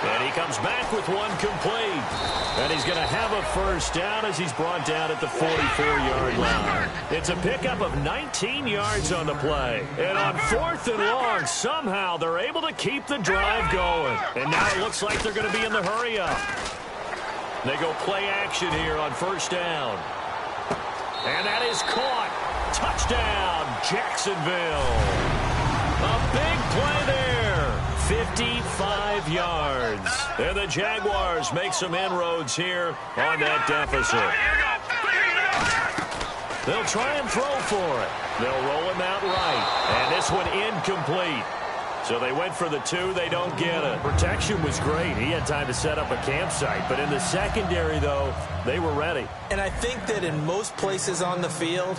And he comes back with one complete. And he's going to have a first down as he's brought down at the 44-yard line. It's a pickup of 19 yards on the play. And on fourth and long, somehow they're able to keep the drive going. And now it looks like they're going to be in the hurry-up. They go play action here on first down. And that is caught. Touchdown, Jacksonville. A big play there. 55 yards. And the Jaguars make some inroads here on that deficit. They'll try and throw for it. They'll roll him out right. And this one incomplete. So they went for the 2. They don't get it. Protection was great. He had time to set up a campsite. But in the secondary, though, they were ready. And I think that in most places on the field,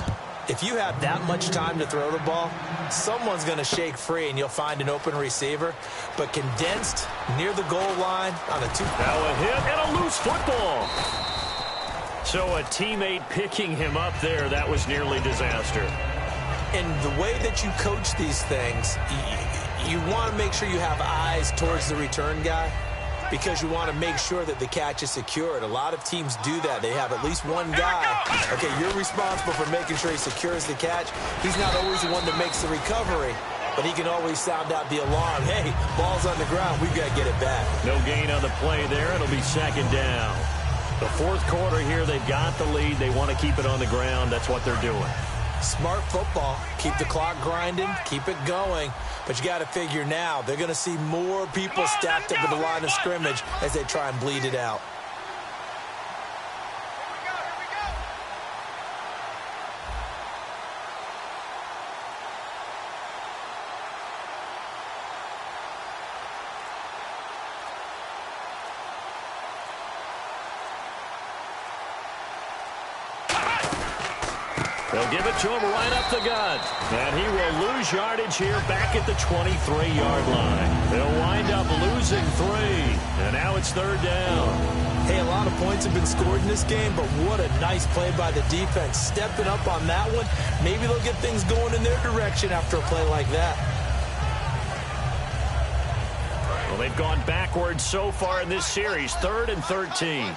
if you have that much time to throw the ball, someone's going to shake free and you'll find an open receiver. But condensed near the goal line on a 2. Now a hit and a loose football. So a teammate picking him up there, that was nearly disaster. And the way that you coach these things, you want to make sure you have eyes towards the return guy because you want to make sure that the catch is secured. A lot of teams do that. They have at least one guy. Okay, you're responsible for making sure he secures the catch. He's not always the one that makes the recovery, but he can always sound out the alarm. Hey, ball's on the ground. We've got to get it back. No gain on the play there. It'll be second down. The fourth quarter here, they've got the lead. They want to keep it on the ground. That's what they're doing. Smart football. Keep the clock grinding. Keep it going. But you got to figure now, they're going to see more people stacked up at the line of scrimmage as they try and bleed it out. They'll give it to him right up the gut. And he will lose yardage here back at the 23-yard line. They'll wind up losing 3. And now it's third down. Hey, a lot of points have been scored in this game, but what a nice play by the defense. Stepping up on that one. Maybe they'll get things going in their direction after a play like that. Well, they've gone backwards so far in this series. 3rd and 13.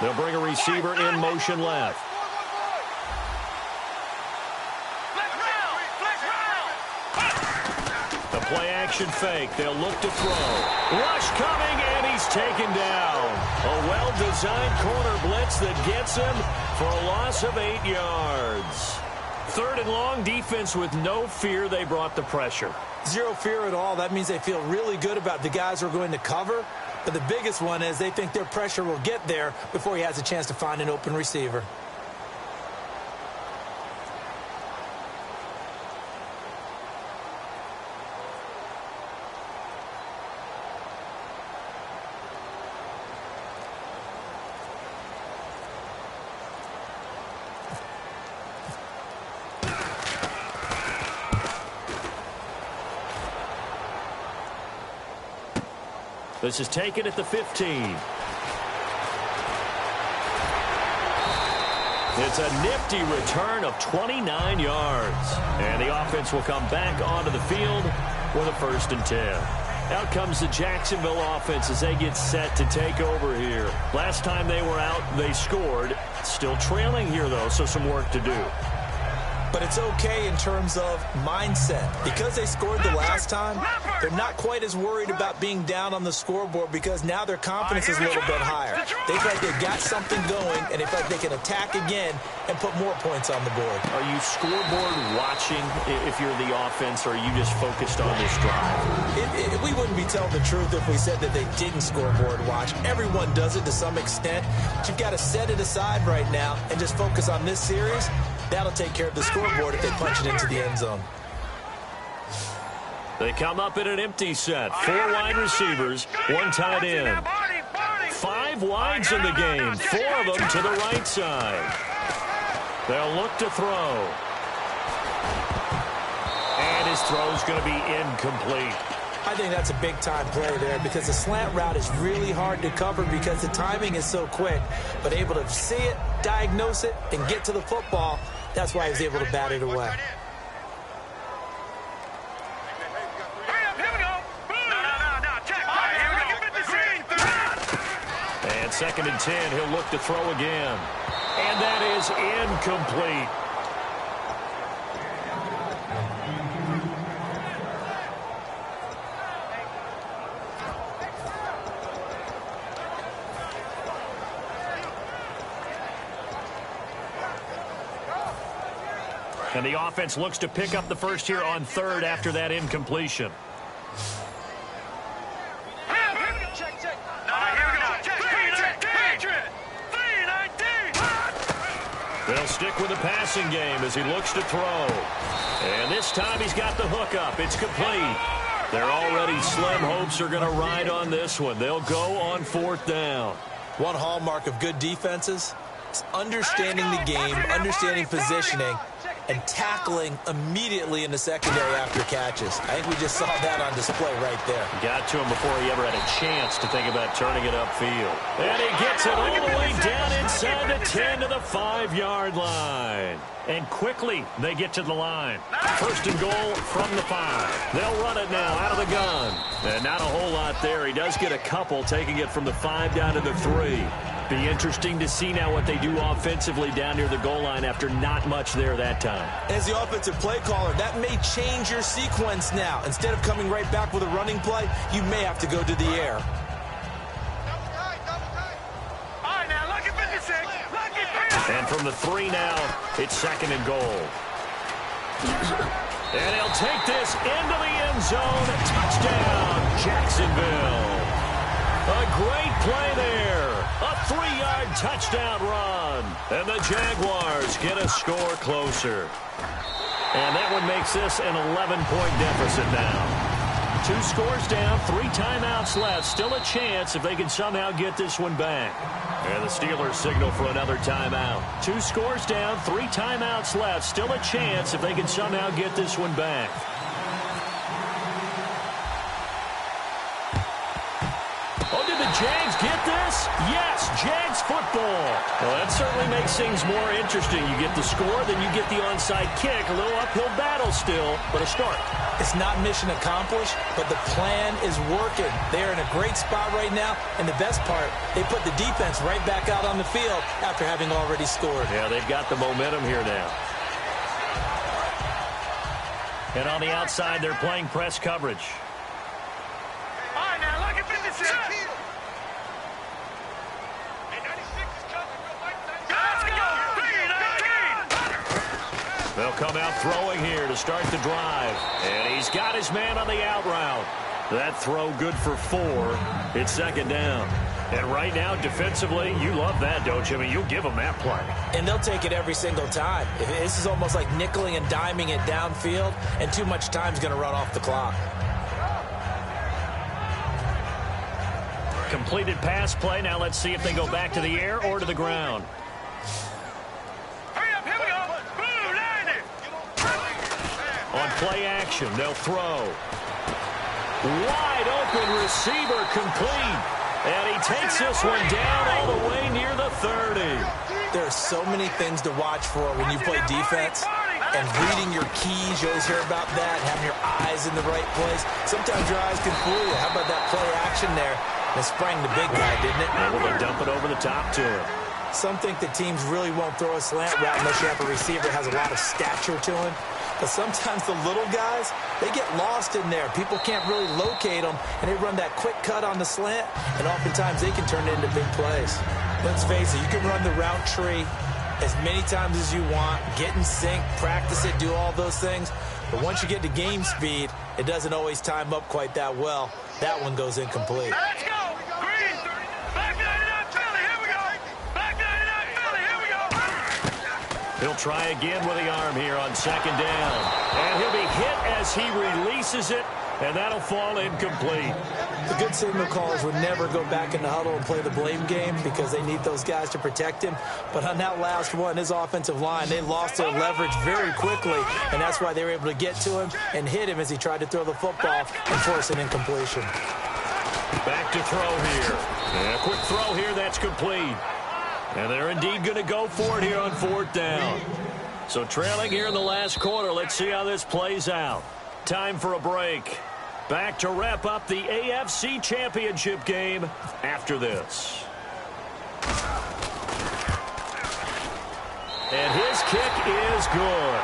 They'll bring a receiver in motion left. The play action fake. They'll look to throw. Rush coming, and he's taken down. A well-designed corner blitz that gets him for a loss of 8 yards. 3rd and long, defense with no fear. They brought the pressure. Zero fear at all. That means they feel really good about the guys who are going to cover. But the biggest one is they think their pressure will get there before he has a chance to find an open receiver. This is taken at the 15. It's a nifty return of 29 yards. And the offense will come back onto the field with a 1st and 10. Out comes the Jacksonville offense as they get set to take over here. Last time they were out, they scored. Still trailing here, though, so some work to do. But it's okay in terms of mindset. Because they scored the last time, they're not quite as worried about being down on the scoreboard because now their confidence is a little bit higher. They feel like they've got something going, and they feel like they can attack again and put more points on the board. Are you scoreboard watching if you're the offense, or are you just focused on this drive? We wouldn't be telling the truth if we said that they didn't scoreboard watch. Everyone does it to some extent. But you've got to set it aside right now and just focus on this series. That'll take care of the scoreboard if they punch it into the end zone. They come up in an empty set. 4 wide receivers, 1 tight end. 5 wides in the game, 4 of them to the right side. They'll look to throw. And his throw's going to be incomplete. I think that's a big-time play there because the slant route is really hard to cover because the timing is so quick. But able to see it, diagnose it, and get to the football, that's why he was able to bat it away. And 2nd and 10, he'll look to throw again. And that is incomplete. And the offense looks to pick up the first here on 3rd after that incompletion. They'll stick with the passing game as he looks to throw. And this time he's got the hook up. It's complete. They're already slim hopes are going to ride on this one. They'll go on 4th down. One hallmark of good defenses is understanding the game, understanding positioning, and tackling immediately in the secondary after catches. I think we just saw that on display right there. Got to him before he ever had a chance to think about turning it upfield. And he gets it all the way down inside the 10 to the 5-yard line. And quickly they get to the line. 1st and goal from the 5. They'll run it now out of the gun. And not a whole lot there. He does get a couple, taking it from the 5 down to the 3. Be interesting to see now what they do offensively down near the goal line after not much there that time. As the offensive play caller, that may change your sequence now. Instead of coming right back with a running play, you may have to go to the air. And from the 3 now, it's 2nd and goal. And he'll take this into the end zone. Touchdown, Jacksonville. A great play there. A 3-yard touchdown run. And the Jaguars get a score closer. And that one makes this an 11-point deficit now. 2 scores down, 3 timeouts left. Still a chance if they can somehow get this one back. And the Steelers signal for another timeout. 2 scores down, 3 timeouts left. Still a chance if they can somehow get this one back. Oh, did the Jags get this? Yes, Jags football. Well, that certainly makes things more interesting. You get the score, then you get the onside kick. A little uphill battle still, but a start. It's not mission accomplished, but the plan is working. They're in a great spot right now, and the best part, they put the defense right back out on the field after having already scored. Yeah, they've got the momentum here now. And on the outside, they're playing press coverage. All right, now look at 56. They'll come out throwing here to start the drive. And he's got his man on the out route. That throw good for 4. It's second down. And right now, defensively, you love that, don't you? I mean, you'll give them that play. And they'll take it every single time. This is almost like nickeling and diming it downfield, and too much time's going to run off the clock. Completed pass play. Now let's see if they go back to the air or to the ground. Hurry up, here we go. Boom, line it. On play action, they'll throw. Wide open receiver complete. And he takes this one down all the way near the 30. There are so many things to watch for when you play defense. And reading your keys, you always hear about that, having your eyes in the right place. Sometimes your eyes can fool you. How about that play action there? It sprang the big guy, didn't it? Able to dump it over the top to him. Some think that teams really won't throw a slant route unless you have a receiver that has a lot of stature to him. But sometimes the little guys, they get lost in there. People can't really locate them, and they run that quick cut on the slant, and oftentimes they can turn it into big plays. Let's face it, you can run the route tree as many times as you want, get in sync, practice it, do all those things. But once you get to game speed, it doesn't always time up quite that well. That one goes incomplete. Let's go. Green. Back 99 Philly. Here we go. Back 99 Philly. Here we go. He'll try again with the arm here on second down. And he'll be hit as he releases it, and that'll fall incomplete. The good signal callers would never go back in the huddle and play the blame game because they need those guys to protect him. But on that last one, his offensive line, they lost their leverage very quickly, and that's why they were able to get to him and hit him as he tried to throw the football and force an incompletion. Back to throw here. And a quick throw here, that's complete. And they're indeed going to go for it here on fourth down. So trailing here in the last quarter, let's see how this plays out. Time for a break. Back to wrap up the AFC Championship game after this. And his kick is good.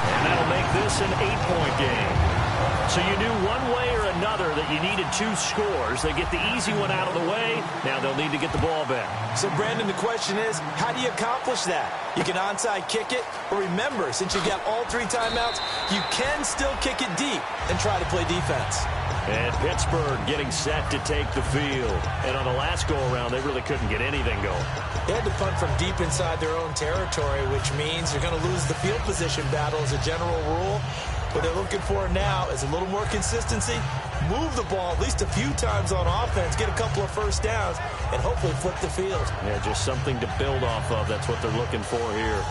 And that'll make this an 8-point game. So you knew one way or another that you needed 2 scores. They get the easy one out of the way. Now they'll need to get the ball back. So, Brandon, the question is, how do you accomplish that? You can onside kick it, but remember, since you've got all 3 timeouts, you can still kick it deep and try to play defense. And Pittsburgh getting set to take the field. And on the last go-around, they really couldn't get anything going. They had to punt from deep inside their own territory, which means you're going to lose the field position battle as a general rule. What they're looking for now is a little more consistency, move the ball at least a few times on offense, get a couple of first downs, and hopefully flip the field. Yeah, just something to build off of. That's what they're looking for here.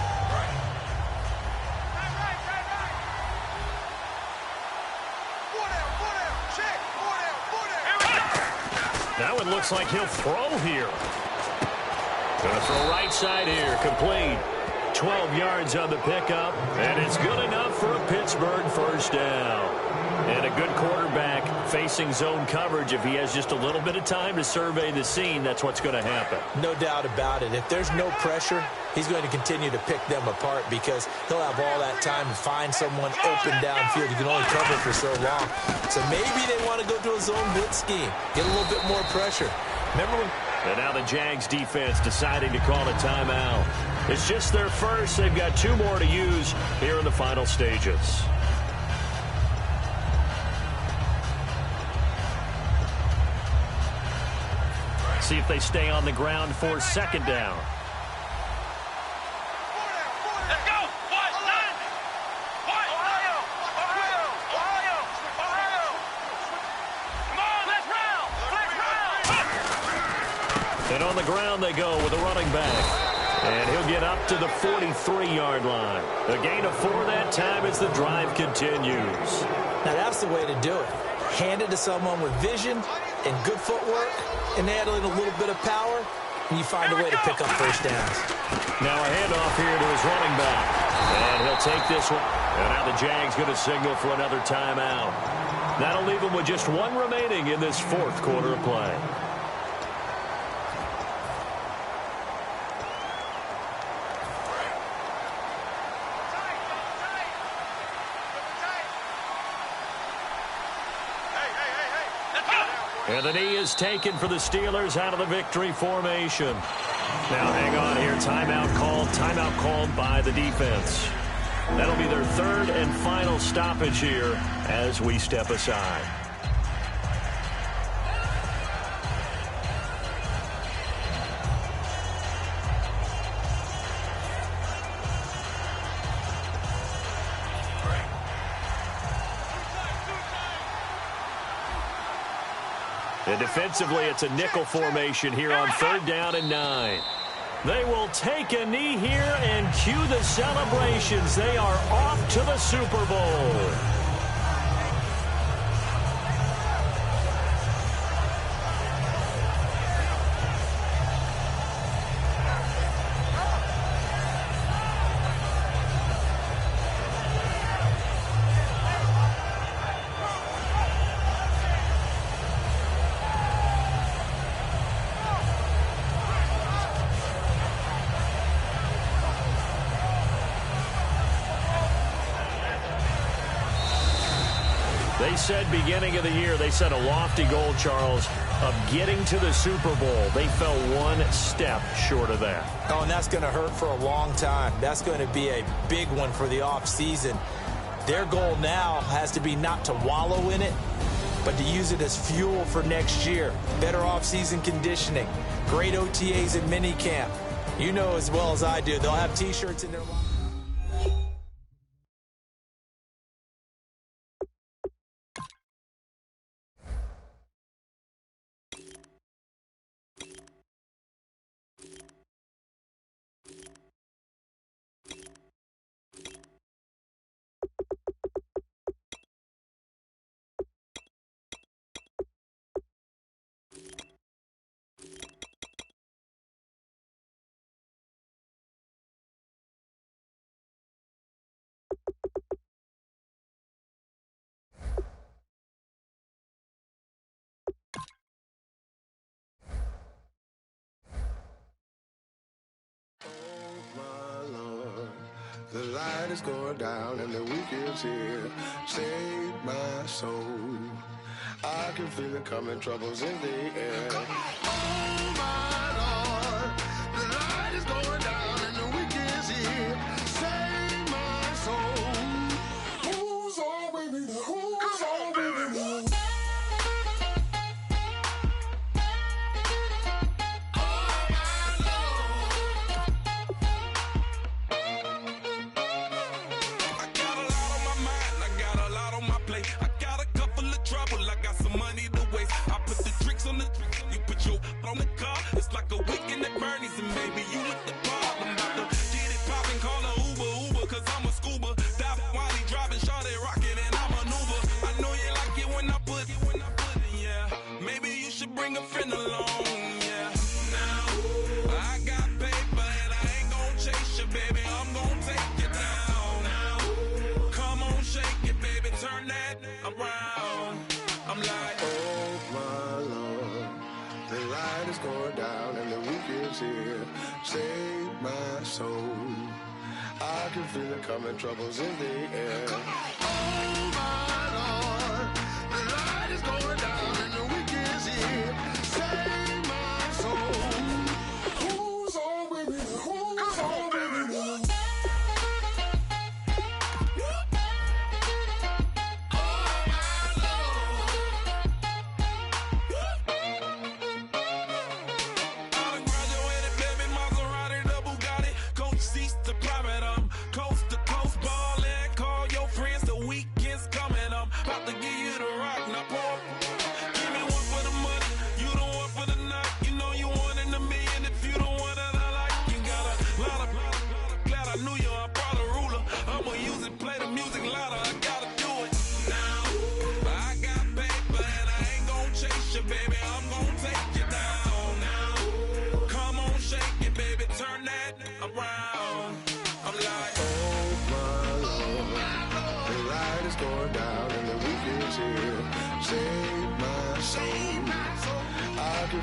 That one looks like he'll throw here. Going to throw right side here, complete. 12 yards on the pickup, and it's good enough for a Pittsburgh first down. And a good quarterback facing zone coverage. If he has just a little bit of time to survey the scene, that's what's going to happen. No doubt about it. If there's no pressure, he's going to continue to pick them apart because he'll have all that time to find someone open downfield. You can only cover for so long. So maybe they want to go to a zone blitz scheme, get a little bit more pressure. Remember when... And now the Jags defense deciding to call a timeout. It's just their first. They've got 2 more to use here in the final stages. See if they stay on the ground for second down. Let's go. Ohio. Come on, let's round. And on the ground they go with a running back. And he'll get up to the 43-yard line. A gain of 4 that time as the drive continues. Now that's the way to do it. Hand it to someone with vision and good footwork, and add in a little bit of power, and you find a way to pick up first downs. Now a handoff here to his running back. And he'll take this one. And now the Jags going to signal for another timeout. That'll leave them with just 1 remaining in this 4th quarter of play. And the knee is taken for the Steelers out of the victory formation. Now hang on here. Timeout called by the defense. That'll be their third and final stoppage here as we step aside. And defensively, it's a nickel formation here on 3rd down and 9. They will take a knee here and cue the celebrations. They are off to the Super Bowl. They said beginning of the year, they set a lofty goal, Charles, of getting to the Super Bowl. They fell one step short of that. Oh, and that's going to hurt for a long time. That's going to be a big one for the offseason. Their goal now has to be not to wallow in it, but to use it as fuel for next year. Better offseason conditioning, great OTAs and minicamp. You know as well as I do, they'll have T-shirts in their locker. The light is going down and the weekend's here. Save my soul. I can feel it coming, troubles in the air. Oh my Lord, the light is going down and the weekend's here. Save my soul. Who's all with me? Who's all with me? On the car, it's like a weekend at Bernie's, and maybe you with the problem. About to get it poppin', call a Uber, cause I'm a scuba. Dive while he driving, shot it, rocket, and I maneuver. I know you like it when I put it, yeah. Maybe you should bring a friend along, yeah. Now, I got paper, and I ain't gon' chase you, baby. I'm gon' take you down. Now, come on, shake it, baby, turn that around. I'm like, oh my Lord. The light is going down and the weekend's here. Save my soul. I can feel it coming, troubles in the air. Oh my Lord, the light is going down and the weekend's here. Save my soul. Who's all with me? Who's all with me?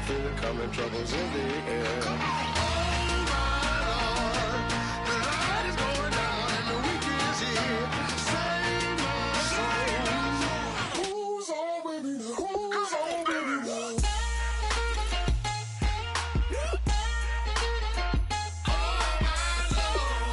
Feel it coming, troubles in the air. Oh my Lord, the light is going down and the weekend's here. Save my soul. Who's all with me? Who's all with me? Oh my Lord.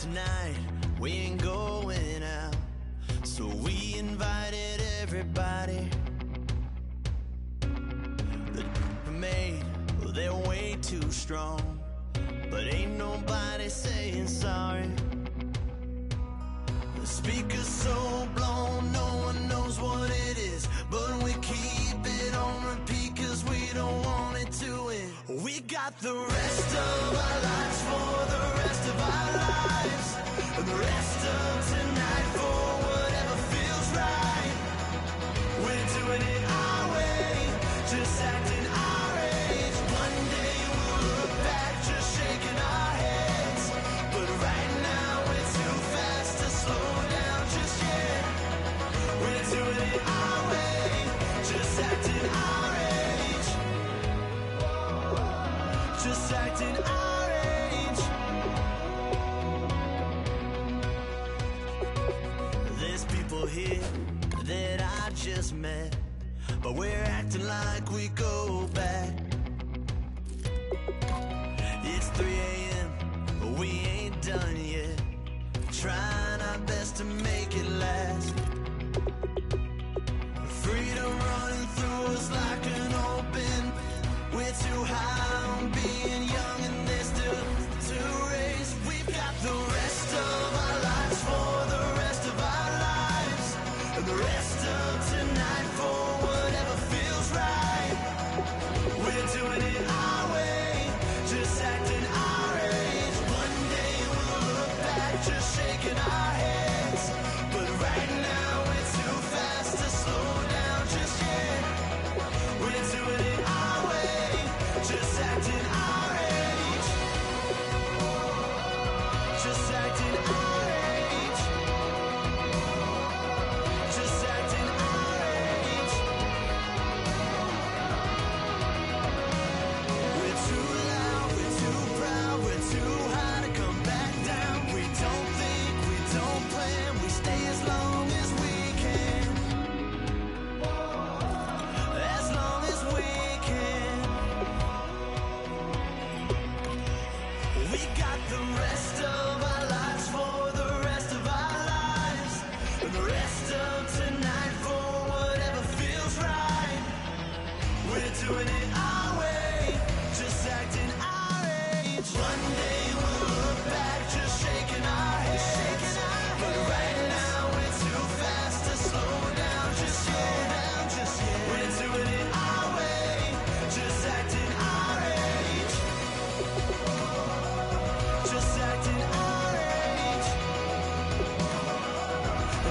tonight we ain't going out, so we invited everybody. The made, well, they're way too strong, but ain't nobody saying sorry. The speaker's so blown, no one knows what it is, but we keep it on repeat cause we don't want it to end. We got the rest of our lives for the rest of our lives, and the rest of tonight for whatever feels right. We're doing it our way, just acting our age. One day we'll look back just shaking our heads, but right now we're too fast to slow down just yet. We're doing it our way, just acting our age, just acting our age. There's people here that I just met, but we're acting like we go back. It's 3 a.m., but we ain't done yet, trying our best to make it last. Freedom running through us like an open. We're too high on being young and there's still to race. We've got the rest of our lives for the rest of our lives, and the rest of tonight for whatever feels right. We're doing it our way, just acting our age. One day we'll look back just shaking our heads, but right now we're too fast to slow down just yet. We're doing it our way, just acting our age, just acting our age, just acting our age. We're too loud, we're too proud, we're too high to come back down. We don't think, we don't plan, we stay as long as we can, as long as we can. We got the rest of our lives for the rest of our lives, and the rest of tonight for whatever feels right. We're doing it our way, just acting our age. One day we'll look back just shaking our heads, but right now we're too fast to slow down just yet. We're doing it our way, just acting our age, just acting our age,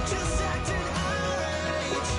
just acting our age.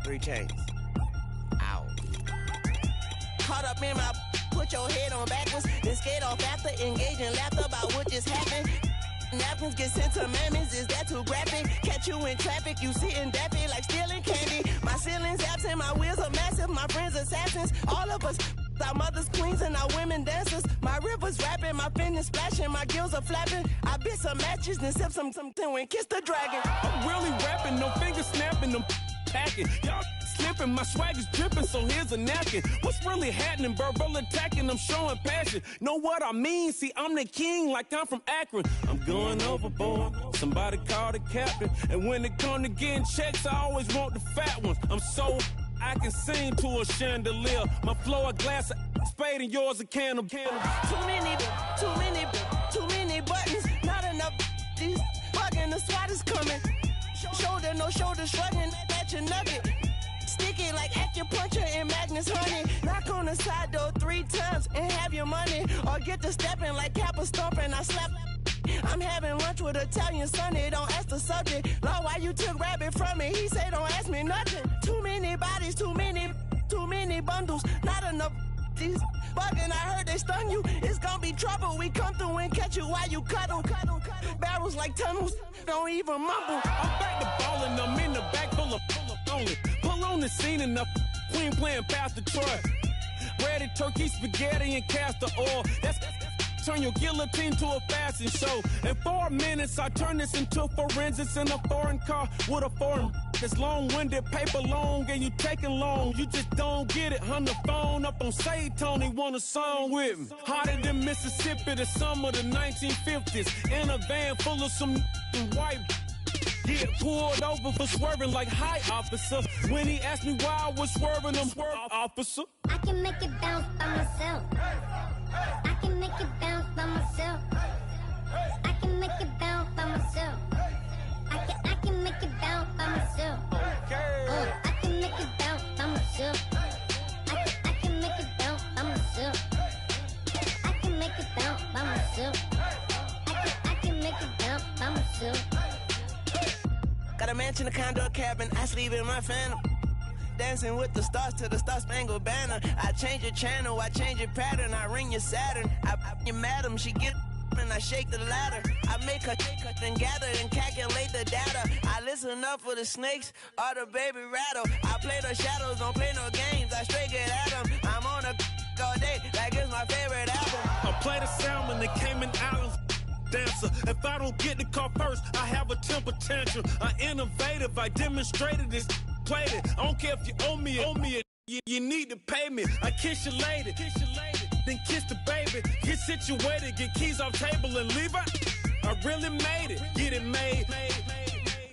3 chains. Ow. Caught up in my, put your head on backwards, then skate off after, engage in laughter about what just happened. Napkins get sent to mammies, is that too graphic? Catch you in traffic, you sitting daffy like stealing candy. My ceiling's absent, my wheels are massive, my friends assassins. All of us, our mothers queens and our women dancers. My rivers rapping, my fingers splashing, my gills are flapping. I bit some matches, then sip something and kiss the dragon. I'm really rapping, no fingers snapping, them packing. Y'all slipping, my swag is dripping, so here's a napkin. What's really happening? Verbal attacking, I'm showing passion. Know what I mean? See, I'm the king like I'm from Akron. I'm going overboard, somebody call the captain. And when it come to getting checks, I always want the fat ones. I'm so I can sing to a chandelier. My flow a glass of spade and yours a can of candle. Too many buttons, not enough. These bugging, the SWAT is coming. Shoulder, no shoulder, shrugging at your nugget. Sticky like acupuncture and Magnus honey. Knock on the side door 3 times and have your money. Or get to stepping like Kappa stomping. I slap. I'm having lunch with Italian Sonny. Don't ask the subject. Lord, why you took rabbit from me? He say don't ask me nothing. Too many bodies, too many bundles. Not enough. These bugging, I heard they stun you. It's gonna be trouble. We come through and catch you while you cuddle. Barrels like tunnels. Don't even mumble. I'm back to ballin', I'm in the back full of only. Pull on the scene and the queen playing Pastor Troy. Breaded turkey, spaghetti, and castor oil. That's turn your guillotine to a fashion show. In 4 minutes, I turn this into forensics in a foreign car with a foreign. It's long-winded, paper long, and you taking long. You just don't get it. On the phone up on Say Tony, want a song with me. Hotter than Mississippi, the summer of the 1950s. In a van full of some white. Get pulled over for swerving like hi, officer. When he asked me why I was swerving, I'm swerve, officer. I can make it bounce by myself. I can make it bounce by myself. I can make it bounce by myself. I can make it bounce by myself. I can make it bounce by myself. I can make it bounce by myself. I can make it bounce by myself. I can make it bounce by myself. Got a mansion, a condo, a cabin. I sleep in my phantom. Dancing with the stars to the Star-Spangled Banner. I change your channel, I change your pattern. I ring your Saturn. I your madam, she get and I shake the ladder. I make her then gather and calculate the data. I listen up for the snakes or the baby rattle. I play the shadows, don't play no games. I straight get at them. I'm on a all day, like it's my favorite album. I play the salmon, the Cayman Islands dancer. If I don't get the car first, I have a temper tantrum. I innovative, I demonstrated this, played it. I don't care if you owe me it. You need to pay me. I kiss your lady, then kiss the baby. Get situated, get keys off table and leave her. I really made it, get it made.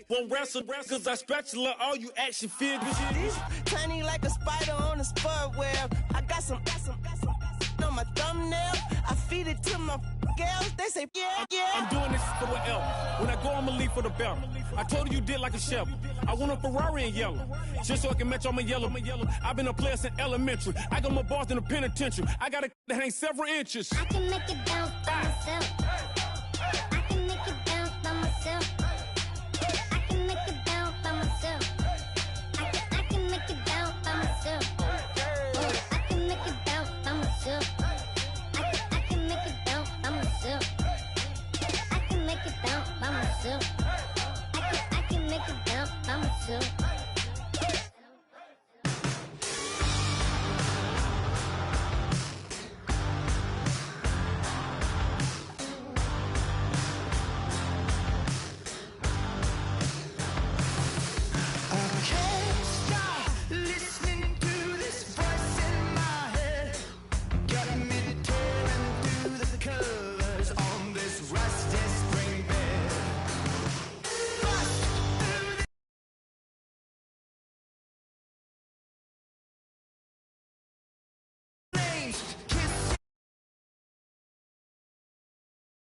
Won't wrestle, cause I spatula all you action figures. Tiny like a spider on a spud web. I got some on my thumbnail. I feed it to my girls. They say, yeah. I'm doing this for the L. When I go, I'ma leave for the belt. I told her you did like a shovel. I want a Ferrari in yellow, just so I can match all my yellow. I've been a player since elementary. I got my boss in the penitentiary. I got a that hangs several inches. I can make it bounce by myself.